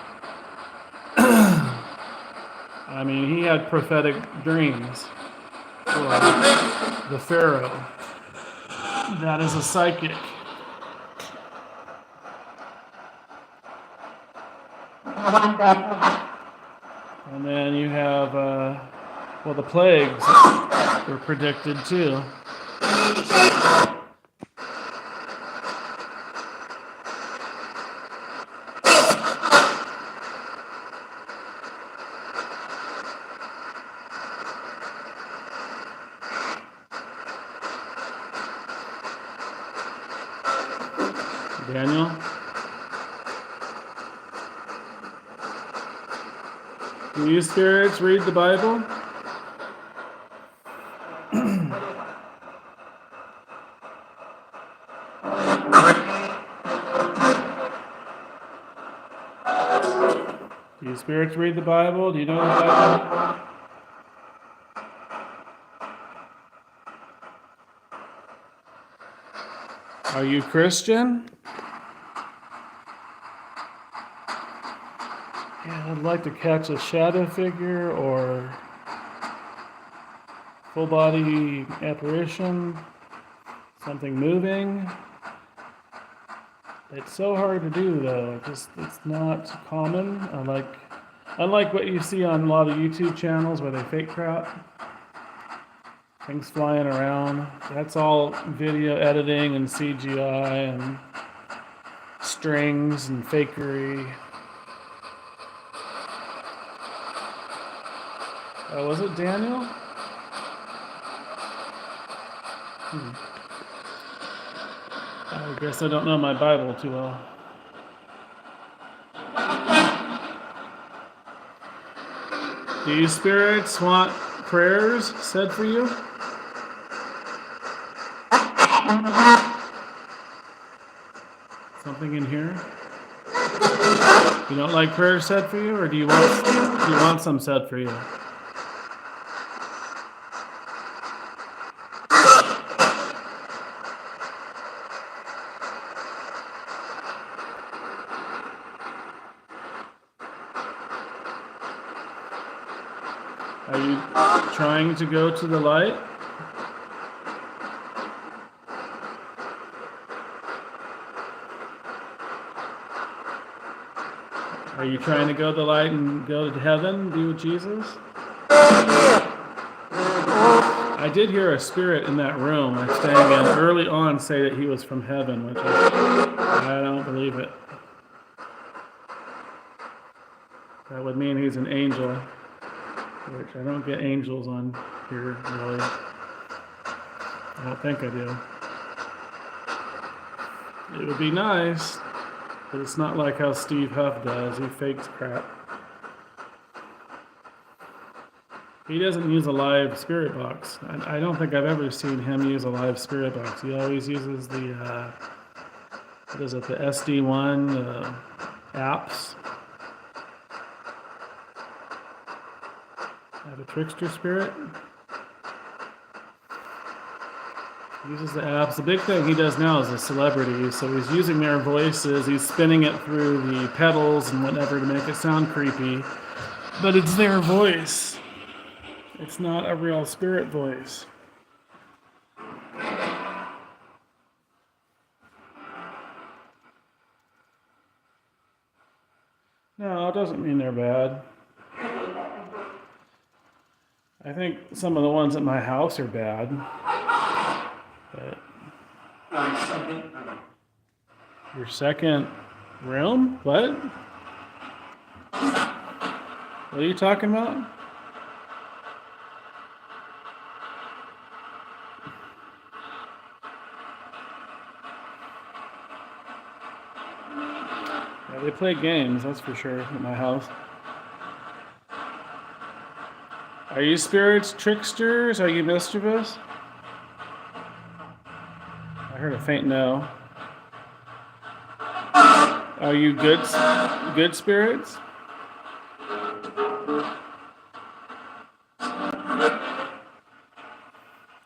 I mean, he had prophetic dreams for the Pharaoh. That is a psychic. And then you have, the plagues were predicted too. Daniel? Do you spirits read the Bible? Do you spirits read the Bible? Do you know the Bible? Are you Christian? Yeah, I'd like to catch a shadow figure or full body apparition, something moving. It's so hard to do though. It's not common. Unlike what you see on a lot of YouTube channels where they fake crap. Things flying around. That's all video editing and CGI and strings and fakery. Was it Daniel? I guess I don't know my Bible too well. Do you spirits want prayers said for you? Something in here? You don't like prayers said for you, or do you want some said for you? Are you trying to go to the light? Are you trying to go to the light and go to heaven, be with Jesus? I did hear a spirit in that room we're staying in early on say that he was from heaven, which I don't believe it. That would mean he's an angel, which I don't get angels on here, really. I don't think I do. It would be nice, but it's not like how Steve Huff does. He fakes crap. He doesn't use a live spirit box. I don't think I've ever seen him use a live spirit box. He always uses the, what is it, the SD1 apps. I have a trickster spirit. He uses the apps. The big thing he does now is the celebrities. So he's using their voices. He's spinning it through the pedals and whatever to make it sound creepy. But it's their voice. It's not a real spirit voice. No, it doesn't mean they're bad. I think some of the ones at my house are bad. But your second room? What? What are you talking about? Yeah, they play games, that's for sure, at my house. Are you spirits tricksters? Are you mischievous? I heard a faint no. Are you good spirits?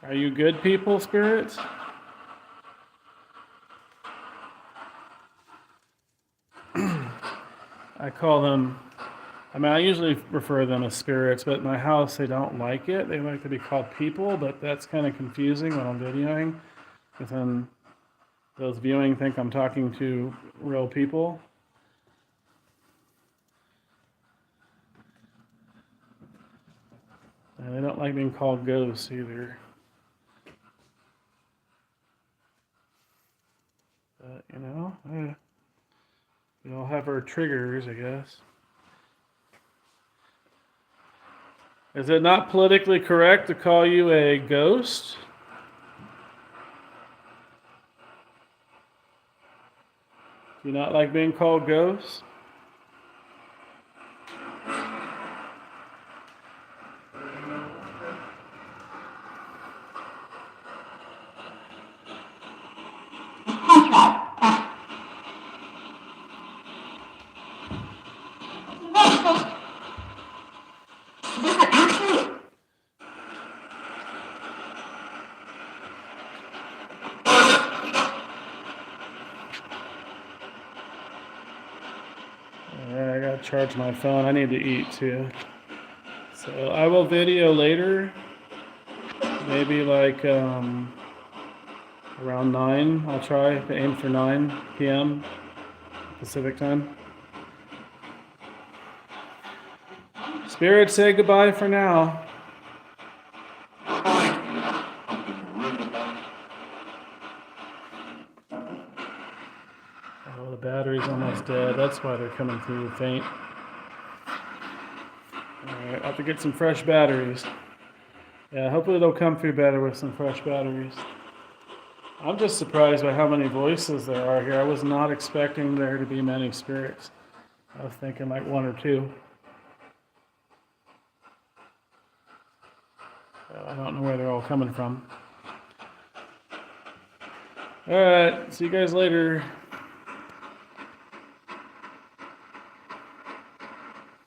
Are you good people, spirits? I call them, I usually refer to them as spirits, but in my house they don't like it. They like to be called people, but that's kind of confusing when I'm videoing. Because then those viewing think I'm talking to real people. And they don't like being called ghosts either. But, you know, we all have our triggers, I guess. Is it not politically correct to call you a ghost? Do you not like being called ghosts? Alright, I gotta charge my phone. I need to eat too. So I will video later. Maybe like around 9. I'll try to aim for 9 p.m. Pacific time. Spirit, say goodbye for now. Oh, the battery's almost dead. That's why they're coming through faint. Alright, I'll have to get some fresh batteries. Yeah, hopefully they'll come through better with some fresh batteries. I'm just surprised by how many voices there are here. I was not expecting there to be many spirits. I was thinking like 1 or 2. I don't know where they're all coming from. Alright, see you guys later.